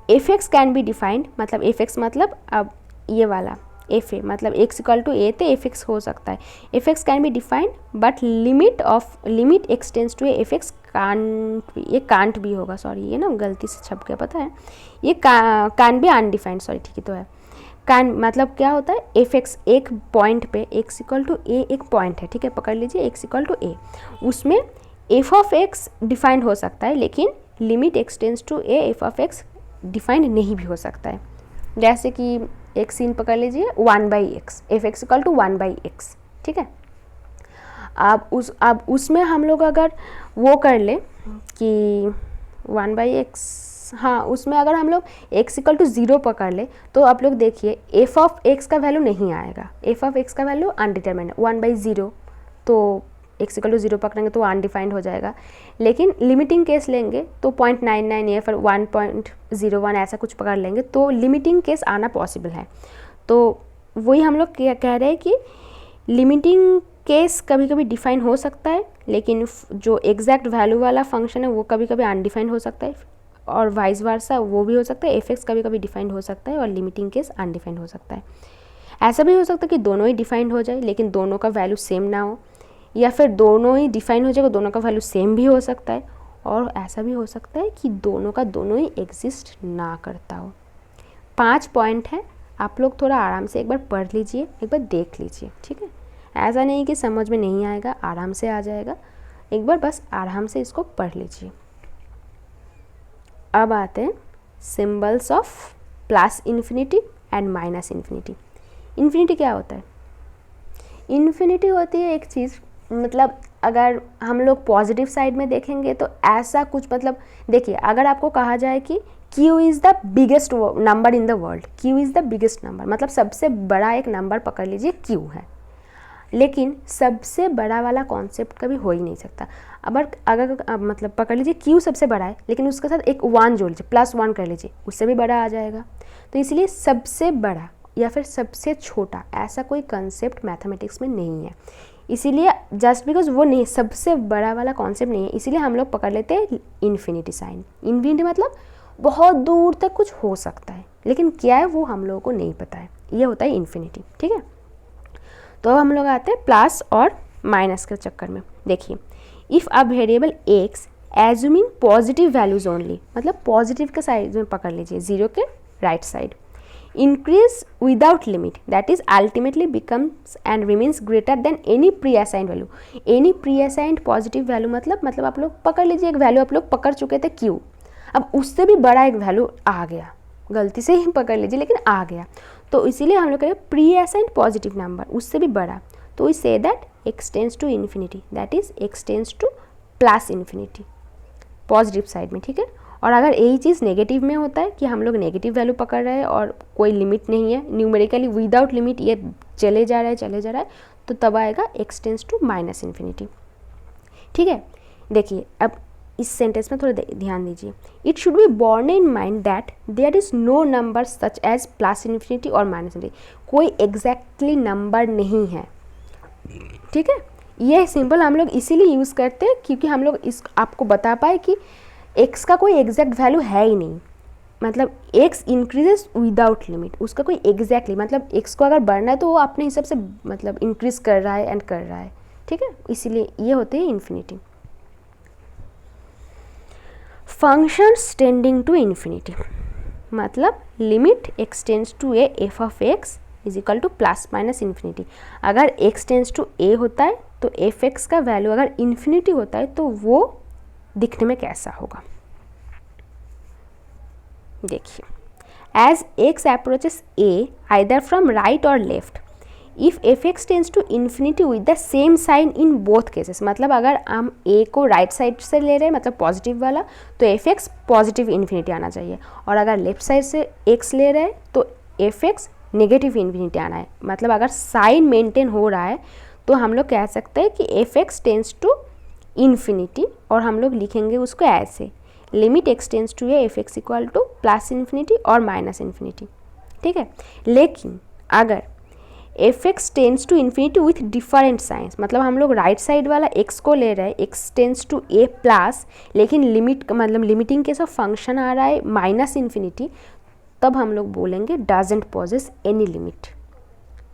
F X can be defined, मतलब एफ एक्स मतलब अब ये वाला एफ ए मतलब एक्स इक्वल टू ए तो एफ एक्स हो सकता है, F X can be defined but limit extends to F X can't, ये कांट भी होगा, सॉरी ये ना गलती से छप गया, पता है, ये कान भी अनडिफाइंड, सॉरी ठीक ही तो है। कान मतलब क्या होता है, एफ एक्स एक पॉइंट पे एक्स इक्वल टू ए एक पॉइंट है, ठीक है, पकड़ लीजिए एक्स इक्वल टू ए, उसमें एफ ऑफ एक्स डिफाइंड हो सकता है, लेकिन limit extends to A F of X defined नहीं भी हो सकता है। जैसे कि एक सीन पकड़ लीजिए 1/x, F x equal to 1/x, ठीक है। अब उसमें हम लोग अगर वो कर ले कि 1/x, हाँ उसमें अगर हम लोग x इक्वल टू 0 पकड़ ले तो आप लोग देखिए एफ ऑफ x का वैल्यू नहीं आएगा, एफ ऑफ x का वैल्यू अनडिटरमाइंड 1/0, तो x इक्वल टू 0 पकड़ेंगे तो अनडिफाइंड हो जाएगा। लेकिन लिमिटिंग केस लेंगे तो 0.99 या फिर 1.01 ऐसा कुछ पकड़ लेंगे तो लिमिटिंग केस आना पॉसिबल है। तो वही हम लोग कह रहे हैं कि लिमिटिंग केस कभी कभी डिफाइन हो सकता है, लेकिन जो एग्जैक्ट वैल्यू वाला फंक्शन है वो कभी कभी अनडिफाइंड हो सकता है, और वाइस वर्सा वो भी हो सकता है, एफ एक्स कभी कभी डिफाइंड हो सकता है और लिमिटिंग केस अनडिफाइंड हो सकता है। ऐसा भी हो सकता है कि दोनों ही डिफाइंड हो जाए लेकिन दोनों का वैल्यू सेम ना हो, या फिर दोनों ही डिफाइन हो जाएगा दोनों का वैल्यू सेम भी हो सकता है। और ऐसा भी हो सकता है कि दोनों का दोनों ही एग्जिस्ट ना करता हो। 5 पॉइंट हैं, आप लोग थोड़ा आराम से एक बार पढ़ लीजिए, एक बार देख लीजिए, ठीक है। ऐसा नहीं कि समझ में नहीं आएगा, आराम से आ जाएगा, एक बार बस आराम से इसको पढ़ लीजिए। अब आते हैं symbols of plus infinity and minus infinity. Infinity क्या होता है? इन्फिनिटी होती है एक चीज़, मतलब अगर हम लोग पॉजिटिव साइड में देखेंगे तो ऐसा कुछ, मतलब देखिए अगर आपको कहा जाए कि Q is the biggest number in the world, Q is the biggest number, मतलब सबसे बड़ा एक नंबर पकड़ लीजिए Q है, लेकिन सबसे बड़ा वाला कॉन्सेप्ट कभी हो ही नहीं सकता। अगर मतलब पकड़ लीजिए Q सबसे बड़ा है, लेकिन उसके साथ एक 1 जोड़ लीजिए, +1 कर लीजिए, उससे भी बड़ा आ जाएगा। तो इसलिए सबसे बड़ा या फिर सबसे छोटा ऐसा कोई कंसेप्ट मैथमेटिक्स में नहीं है। इसीलिए जस्ट बिकॉज वो नहीं, सबसे बड़ा वाला कॉन्सेप्ट नहीं है, इसीलिए हम लोग पकड़ लेते हैं इन्फिनिटी साइन। इन्फिनिटी मतलब बहुत दूर तक कुछ हो सकता है, लेकिन क्या है वो हम लोगों को नहीं पता है, ये होता है इन्फिनिटी, ठीक है। तो अब हम लोग आते हैं प्लस और माइनस के चक्कर में। देखिए, if a variable x assuming positive values only, मतलब पॉजिटिव के साइड में पकड़ लीजिए, 0 के right side, increase without limit, that is ultimately becomes and remains greater than any pre-assigned value. any pre-assigned positive value मतलब आप लोग पकड़ लीजिए, एक वैल्यू आप लोग पकड़ चुके थे Q, अब उससे भी बड़ा एक वैल्यू आ गया, गलती से ही पकड़ लीजिए लेकिन आ गया, तो इसीलिए हम लोग कहेंगे प्री-असाइंड पॉजिटिव नंबर, उससे भी बड़ा, तो we say that extends to infinity, that is extends to plus infinity, positive side में, ठीक है। और अगर यही चीज़ नेगेटिव में होता है कि हम लोग नेगेटिव वैल्यू पकड़ रहे हैं और कोई लिमिट नहीं है, न्यूमेरिकली विदाउट लिमिट ये चले जा रहा है, तो तब आएगा एक्सटेंड्स टू माइनस इन्फिनिटी, ठीक है। देखिए अब इस सेंटेंस में थोड़ा ध्यान दीजिए, it should be borne in mind that there is no number such as plus infinity और माइनस इन्फिनिटी, कोई एग्जैक्टली नंबर नहीं है, ठीक है। ये सिंपल हम लोग इसीलिए यूज़ करते हैं क्योंकि हम लोग इस आपको बता पाए कि x का कोई एग्जैक्ट वैल्यू है ही नहीं, मतलब x इंक्रीजेस विदाउट लिमिट, उसका कोई एग्जैक्टली मतलब x को अगर बढ़ना है तो वो अपने हिसाब से मतलब इंक्रीज कर रहा है एंड कर रहा है, ठीक है, इसीलिए ये होते हैं infinity. Functions tending to infinity मतलब limit x tends to A F of x is equal to plus minus infinity. अगर x टेंड्स टू a होता है तो एफ एक्स का वैल्यू अगर इन्फिनिटी होता है तो वो दिखने में कैसा होगा, देखिए, as x approaches a either from right और left, if f x tends to infinity with the same sign in both cases, मतलब अगर हम a को राइट साइड से ले रहे हैं मतलब पॉजिटिव वाला तो एफ एक्स पॉजिटिव इन्फिनिटी आना चाहिए, और अगर लेफ्ट साइड से x ले रहे हैं तो एफ एक्स नेगेटिव इन्फिनिटी आना है, मतलब अगर साइन मेंटेन हो रहा है तो हम लोग कह सकते हैं कि F x tends to infinity, और हम लोग लिखेंगे उसको ऐसे, limit x tends to A F x equal to plus infinity और माइनस इन्फिनिटी, ठीक है। लेकिन अगर F x tends to infinity with different signs, मतलब हम लोग राइट साइड वाला एक्स को ले रहे हैं, X tends to A plus, लेकिन लिमिट मतलब लिमिटिंग केस ऑफ फंक्शन आ रहा है माइनस इन्फिनिटी, तब हम लोग बोलेंगे डजंट पॉजेस एनी लिमिट,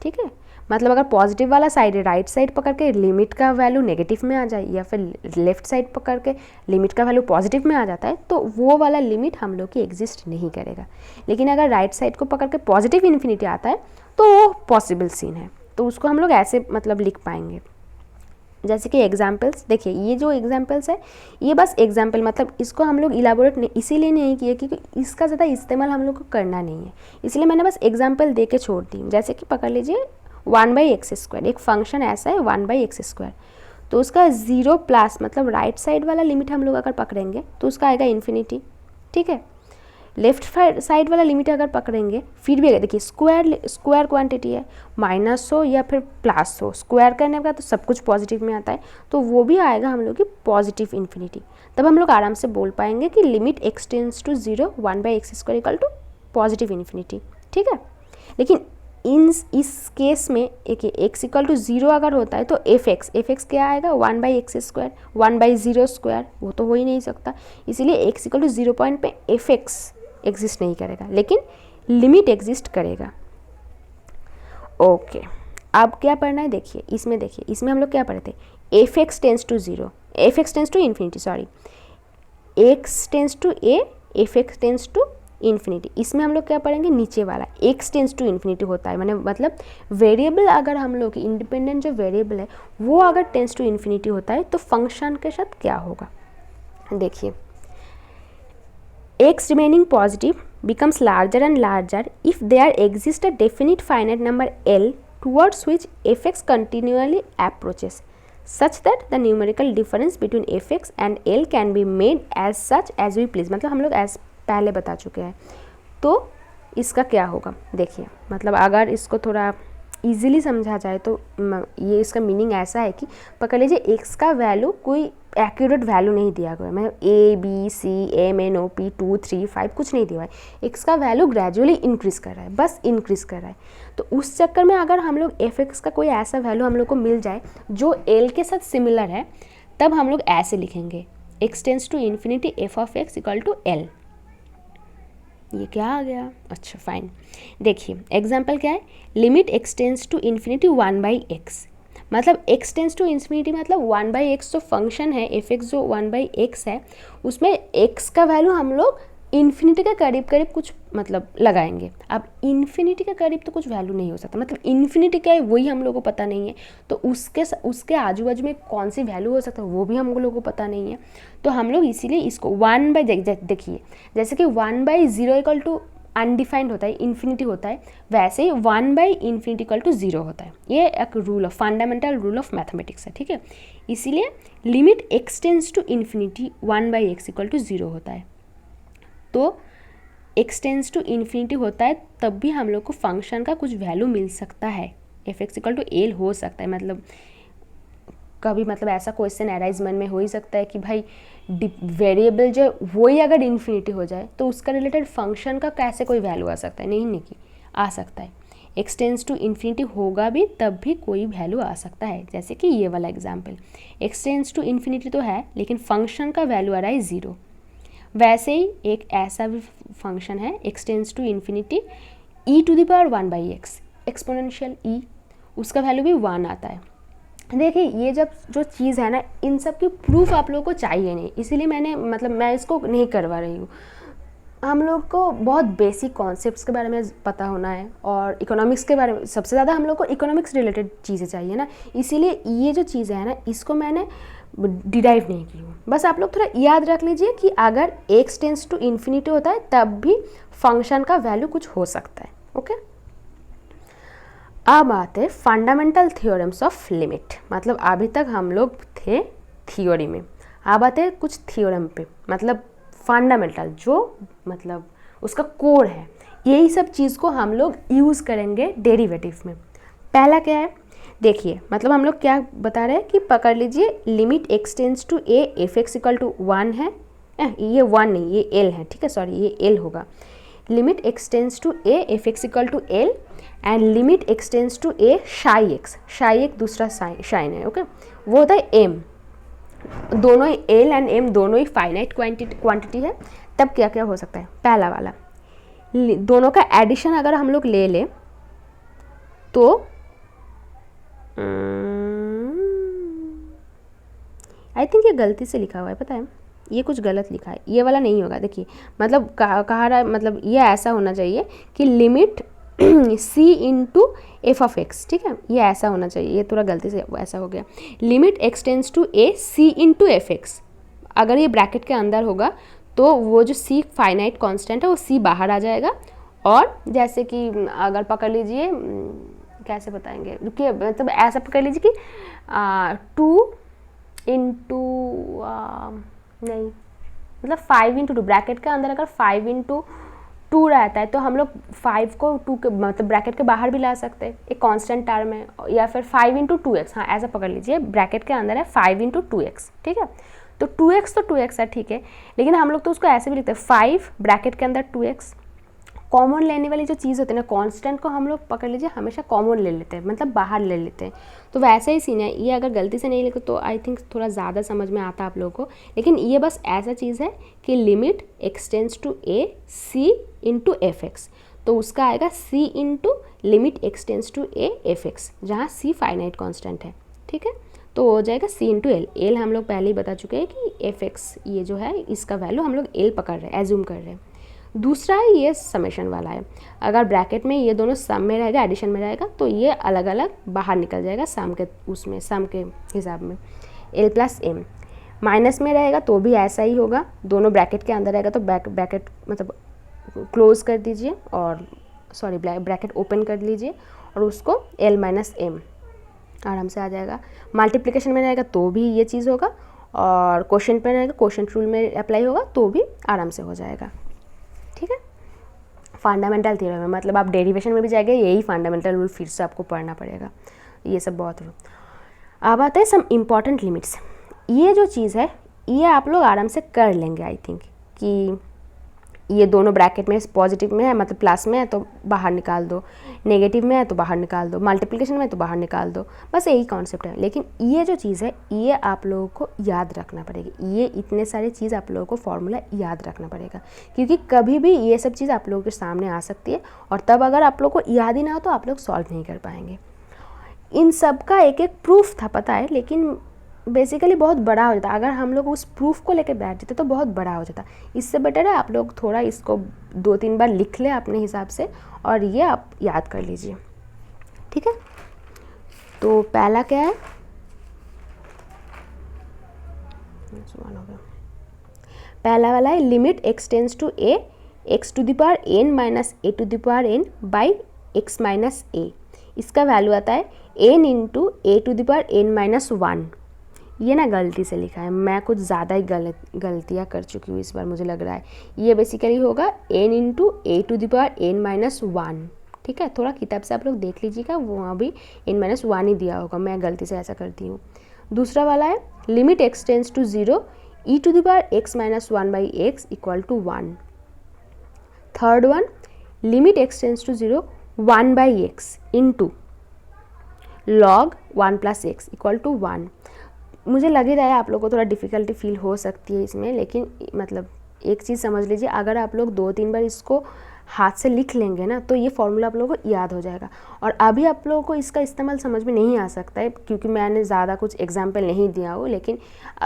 ठीक है। मतलब अगर पॉजिटिव वाला साइड है, राइट साइड पकड़ के लिमिट का वैल्यू नेगेटिव में आ जाए, या फिर लेफ्ट साइड पकड़ के लिमिट का वैल्यू पॉजिटिव में आ जाता है, तो वो वाला लिमिट हम लोग की एग्जिस्ट नहीं करेगा। लेकिन अगर राइट साइड को पकड़ के पॉजिटिव इन्फिनिटी आता है तो वो पॉसिबल सीन है, तो उसको हम लोग ऐसे मतलब लिख पाएंगे। जैसे कि एग्जाम्पल्स देखिए, ये जो एग्जाम्पल्स है ये बस एग्जाम्पल, मतलब इसको हम लोग इलाबोरेट इसीलिए नहीं किए क्योंकि इसका ज़्यादा इस्तेमाल हम लोग को करना नहीं है, इसलिए मैंने बस एग्जाम्पल दे के छोड़ दी। जैसे कि पकड़ लीजिए 1/x², एक फंक्शन ऐसा है 1/x², तो उसका 0 प्लस मतलब राइट साइड वाला लिमिट हम लोग अगर पकड़ेंगे तो उसका आएगा इन्फिनिटी, ठीक है। लेफ्ट साइड वाला लिमिट अगर पकड़ेंगे फिर भी देखिए स्क्वायर क्वांटिटी है, माइनस हो या फिर प्लस हो, स्क्वायर करने का तो सब कुछ पॉजिटिव में आता है, तो वो भी आएगा हम लोग की पॉजिटिव इन्फिनिटी। तब हम लोग आराम से बोल पाएंगे कि limit x tends to 0 1/x² equal to positive infinity, ठीक है। लेकिन इस केस में एक x इक्वल टू 0 अगर होता है तो एफ एक्स क्या आएगा 1/x², 1/0², वो तो हो ही नहीं सकता, इसीलिए x इक्वल टू 0 पॉइंट पे एफ एक्स एग्जिस्ट नहीं करेगा, लेकिन लिमिट एग्जिस्ट करेगा। ओके, अब क्या पढ़ना है, देखिए इसमें हम लोग क्या पढ़े थे, F x tends to 0, F x tends to infinity, sorry, X tends to A F x tends to infinity. इसमें हम लोग क्या पढ़ेंगे, नीचे वाला एक्स टेंस टू इन्फिनिटी होता है, मैंने मतलब वेरिएबल अगर हम लोग इंडिपेंडेंट जो वेरिएबल है वो अगर टेंस टू इन्फिनिटी होता है तो फंक्शन के साथ क्या होगा। देखिए, x remaining positive becomes larger and larger if there exists a definite finite number L towards which fx continually approaches, such that the numerical difference between fx and L can be made as such as we please। मतलब हम लोग as पहले बता चुके हैं। तो इसका क्या होगा, देखिए मतलब अगर इसको थोड़ा इजीली समझा जाए तो ये इसका मीनिंग ऐसा है कि पकड़ लीजिए x का वैल्यू कोई एक्यूरेट वैल्यू नहीं दिया गया है, मतलब A B C M N O P 2 3 5 कुछ नहीं दिया है, x का वैल्यू ग्रेजुअली इंक्रीज़ कर रहा है, बस इंक्रीज़ कर रहा है। तो उस चक्कर में अगर हम लोग एफ एक्स का कोई ऐसा वैल्यू हम लोग को मिल जाए जो एल के साथ सिमिलर है, तब हम लोग ऐसे लिखेंगे x tends to infinity F of X equal to L. ये क्या आ गया, अच्छा फाइन। देखिए एग्जाम्पल क्या है, limit x tends to infinity 1/x, मतलब x टेंस टू इन्फिनिटी मतलब 1/x जो फंक्शन है एफ एक्स जो 1/x है, उसमें x का वैल्यू हम लोग इन्फिनिटी के करीब करीब कुछ मतलब लगाएंगे। अब इन्फिनिटी के करीब तो कुछ वैल्यू नहीं हो सकता, मतलब इन्फिनिटी क्या है वही हम लोग को पता नहीं है, तो उसके आजू बाजू में कौन सी वैल्यू हो सकता है वो भी हम लोग को पता नहीं है। तो हम लोग इसीलिए इसको 1/, देखिए जैसे कि 1/0 इक्वल टू अनडिफाइंड होता है, इन्फिनिटी होता है, वैसे ही 1/∞ इक्वल टू 0 होता है। ये एक rule of fundamental rule of mathematics है, ठीक है। इसीलिए limit x tends to infinity 1/x equal to 0 होता है। तो x टेंस टू इन्फिनिटी होता है तब भी हम लोग को फंक्शन का कुछ वैल्यू मिल सकता है, F x equal to L हो सकता है। मतलब कभी मतलब ऐसा क्वेश्चन अराइज मन में हो ही सकता है कि भाई वेरिएबल जो वही अगर इन्फिनिटी हो जाए तो उसका रिलेटेड फंक्शन का कैसे कोई वैल्यू आ सकता है, नहीं कि आ सकता है। एक्स टेंस टू इन्फिनिटी होगा भी तब भी कोई वैल्यू आ सकता है, जैसे कि ये वाला example, X tends to infinity तो है लेकिन फंक्शन का वैल्यू आ रहा है 0। वैसे ही एक ऐसा भी फंक्शन है X tends to infinity e⁻⁴ 1/x exponential e, उसका वैल्यू भी 1 आता है। देखिए ये जब जो चीज़ है ना, इन सब की प्रूफ आप लोगों को चाहिए नहीं, इसीलिए मैं इसको नहीं करवा रही हूँ। हम लोग को बहुत बेसिक कॉन्सेप्ट्स के बारे में पता होना है और इकोनॉमिक्स के बारे में, सबसे ज़्यादा हम लोग को इकोनॉमिक्स रिलेटेड चीज़ें चाहिए ना, इसीलिए ये जो चीज़ें हैं ना इसको मैंने डिराइव नहीं की हूँ। बस आप लोग थोड़ा याद रख लीजिए कि अगर x टेंस टू इन्फिनिटी होता है तब भी फंक्शन का वैल्यू कुछ हो सकता है, ओके। अब आते हैं फंडामेंटल थ्योरम्स ऑफ लिमिट, मतलब अभी तक हम लोग थे थियोरी में, अब आते हैं कुछ थ्योरम पे, मतलब फंडामेंटल जो मतलब उसका कोर है, यही सब चीज़ को हम लोग यूज़ करेंगे डेरिवेटिव में। पहला क्या है, देखिए मतलब हम लोग क्या बता रहे हैं कि पकड़ लीजिए limit x tends to a F x equal to 1 है, ये 1 नहीं ये l है, ठीक है, सॉरी ये l होगा। Limit x tends to a F x equal to l and limit x tends to a शाई x दूसरा साइन है, ओके, वो होता है m। दोनों ही l एंड m दोनों ही फाइनाइट क्वांटिटी है, तब क्या क्या हो सकता है। पहला वाला दोनों का एडिशन अगर हम लोग ले लें तो आई थिंक ये गलती से लिखा हुआ है, पता है ये कुछ गलत लिखा है, ये वाला नहीं होगा। देखिए मतलब कहा रहा है, मतलब ये ऐसा होना चाहिए कि limit c into F of x, ठीक है, ये ऐसा होना चाहिए, ये थोड़ा गलती से ऐसा हो गया। Limit x tends to a c into F X, अगर ये ब्रैकेट के अंदर होगा तो वो जो c फाइनाइट कांस्टेंट है वो c बाहर आ जाएगा। और जैसे कि अगर पकड़ लीजिए, कैसे बताएंगे, रुकिए, मतलब ऐसा पकड़ लीजिए कि 2 इंटू नहीं मतलब 5 इंटू 2, ब्रैकेट के अंदर अगर 5 इंटू 2 रहता है तो हम लोग 5 को 2 के मतलब ब्रैकेट के बाहर भी ला सकते हैं, एक कांस्टेंट टर्म है, या फिर 5 इंटू 2x, हाँ ऐसा पकड़ लीजिए, ब्रैकेट के अंदर है 5 इंटू 2x, ठीक है। तो 2x तो 2x है, ठीक है, लेकिन हम लोग तो उसको ऐसे भी लिखते हैं 5 ब्रैकेट के अंदर 2x। कॉमन लेने वाली जो चीज़ होती है ना, कांस्टेंट को हम लोग पकड़ लीजिए हमेशा कॉमन ले लेते हैं, मतलब बाहर ले लेते हैं, तो वैसा ही सीन है। ये अगर गलती से नहीं लिखे तो आई थिंक थोड़ा ज़्यादा समझ में आता आप लोगों को, लेकिन ये बस ऐसा चीज़ है कि limit x tends to a c into F X, तो उसका आएगा c into limit x tends to a F X, जहाँ c फाइनाइट कॉन्स्टेंट है, ठीक है। तो हो जाएगा c इंटू एल। एल हम लोग पहले ही बता चुके हैं कि एफ एक्स ये जो है इसका वैल्यू हम लोग एल पकड़ रहे हैं, एज्यूम कर रहे हैं। दूसरा है ये समेशन वाला है, अगर ब्रैकेट में ये दोनों सम में रहेगा, एडिशन में रहेगा, तो ये अलग अलग बाहर निकल जाएगा सम के उसमें, सम के हिसाब में, एल प्लस एम। माइनस में रहेगा तो भी ऐसा ही होगा, दोनों ब्रैकेट के अंदर रहेगा तो ब्रैकेट मतलब क्लोज कर दीजिए और सॉरी ब्रैकेट ओपन कर लीजिए और उसको एल माइनस एम आराम से आ जाएगा। मल्टीप्लिकेशन में रहेगा तो भी ये चीज़ होगा और क्वोशंट में रहेगा, क्वोशंट रूल में अप्लाई होगा तो भी आराम से हो जाएगा। ठीक है, फंडामेंटल थ्योरम है, मतलब आप डेरिवेशन में भी जाएंगे यही फंडामेंटल रूल फिर से आपको पढ़ना पड़ेगा, ये सब बहुत रूल। अब आता है सम इम्पॉर्टेंट लिमिट्स। ये जो चीज़ है ये आप लोग आराम से कर लेंगे आई थिंक, कि ये दोनों ब्रैकेट में पॉजिटिव में है मतलब प्लस में है तो बाहर निकाल दो, नेगेटिव में है तो बाहर निकाल दो, मल्टीप्लिकेशन में तो बाहर निकाल दो, बस यही कॉन्सेप्ट है। लेकिन ये जो चीज़ है ये आप लोगों को याद रखना पड़ेगी, ये इतने सारे चीज़ आप लोगों को फॉर्मूला याद रखना पड़ेगा, क्योंकि कभी भी ये सब चीज़ आप लोगों के सामने आ सकती है और तब अगर आप लोग को याद ही ना हो तो आप लोग सॉल्व नहीं कर पाएंगे। इन सब का एक एक प्रूफ था पता है, लेकिन बेसिकली बहुत बड़ा हो जाता, अगर हम लोग उस प्रूफ को लेके बैठ जाते तो बहुत बड़ा हो जाता। इससे बेटर है आप लोग थोड़ा इसको 2-3 बार लिख लें अपने हिसाब से और ये आप याद कर लीजिए। ठीक है, तो पहला क्या है, पहला वाला है limit x tends to a x to the power N minus a to the power n by x minus a. इसका वैल्यू आता है n into A to the power N minus 1। ये ना गलती से लिखा है, मैं कुछ ज़्यादा ही गलतियाँ कर चुकी हूँ इस बार मुझे लग रहा है। ये बेसिकली होगा n into A to the power N minus 1। ठीक है, थोड़ा किताब से आप लोग देख लीजिएगा, वहाँ भी n माइनस 1 ही दिया होगा, मैं गलती से ऐसा करती हूँ। दूसरा वाला है limit x tends to 0 E to the power x minus 1 by x equal to 1। Third one limit x tends to 0 1 by X into log 1 plus X equal to 1। मुझे लग ही रहा है आप लोगों को थोड़ा डिफ़िकल्टी फील हो सकती है इसमें, लेकिन मतलब एक चीज़ समझ लीजिए, अगर आप लोग 2-3 बार इसको हाथ से लिख लेंगे ना तो ये फॉर्मूला आप लोगों को याद हो जाएगा। और अभी आप लोगों को इसका इस्तेमाल समझ में नहीं आ सकता है क्योंकि मैंने ज़्यादा कुछ एग्जाम्पल नहीं दिया हो, लेकिन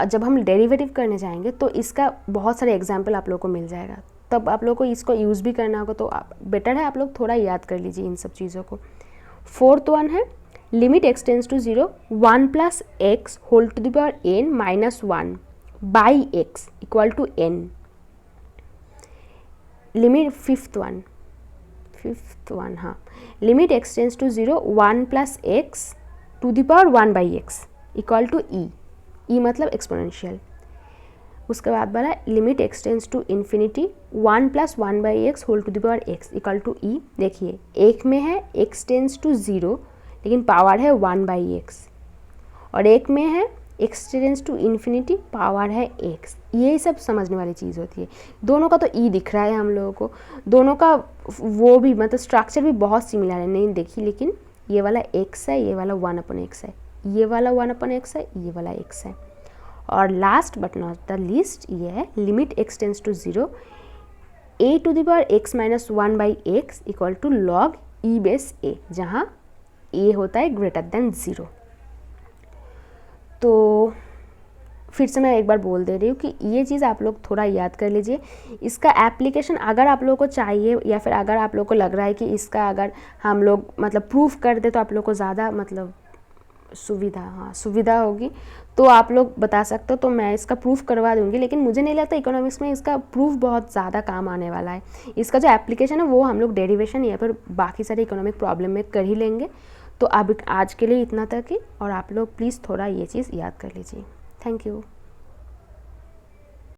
जब हम डेरिवेटिव करने जाएंगे तो इसका बहुत सारे एग्जाम्पल आप लोगों को मिल जाएगा, तब आप लोगों को इसको यूज़ भी करना होगा। तो बेटर है आप लोग थोड़ा याद कर लीजिए इन सब चीज़ों को। फोर्थ वन है limit x tends to 0 1 plus x whole to the power N minus 1 by x equal to n. Limit fifth one हाँ, limit x tends to 0 1 plus x to the power 1 by x equal to e मतलब exponential. उसके बाद वाला limit x tends to infinity 1 plus 1 by x whole to the power x equal to ई। देखिए एक में है X tends to 0 लेकिन power है 1 बाई एक्स, और एक में है X tends to infinity power है एक्स। ये सब समझने वाली चीज़ होती है। दोनों का तो ई दिख रहा है हम लोगों को, दोनों का वो भी मतलब स्ट्रक्चर भी बहुत सिमिलर है, नहीं देखी, लेकिन ये वाला एक्स है, ये वाला 1 अपन एक्स है, ये वाला 1 अपन एक्स है, ये वाला एक्स है। और last but not the least ये है limit x tends to 0 a to the power x minus 1 by x equal to log e base a, जहाँ ए होता है ग्रेटर देन 0। तो फिर से मैं एक बार बोल दे रही हूँ कि ये चीज़ आप लोग थोड़ा याद कर लीजिए। इसका एप्लीकेशन अगर आप लोगों को चाहिए या फिर अगर आप लोगों को लग रहा है कि इसका अगर हम लोग मतलब प्रूफ कर दे तो आप लोग को ज़्यादा मतलब सुविधा होगी, तो आप लोग बता सकते हो, तो मैं इसका प्रूफ करवा दूंगी। लेकिन मुझे नहीं लगता इकोनॉमिक्स में इसका प्रूफ बहुत ज़्यादा काम आने वाला है। इसका जो एप्लीकेशन है वो हम लोग डेरिवेशन या फिर बाकी सारे इकोनॉमिक प्रॉब्लम में कर ही लेंगे। तो अब आज के लिए इतना तक ही, और आप लोग प्लीज़ थोड़ा ये चीज़ याद कर लीजिए। Thank you.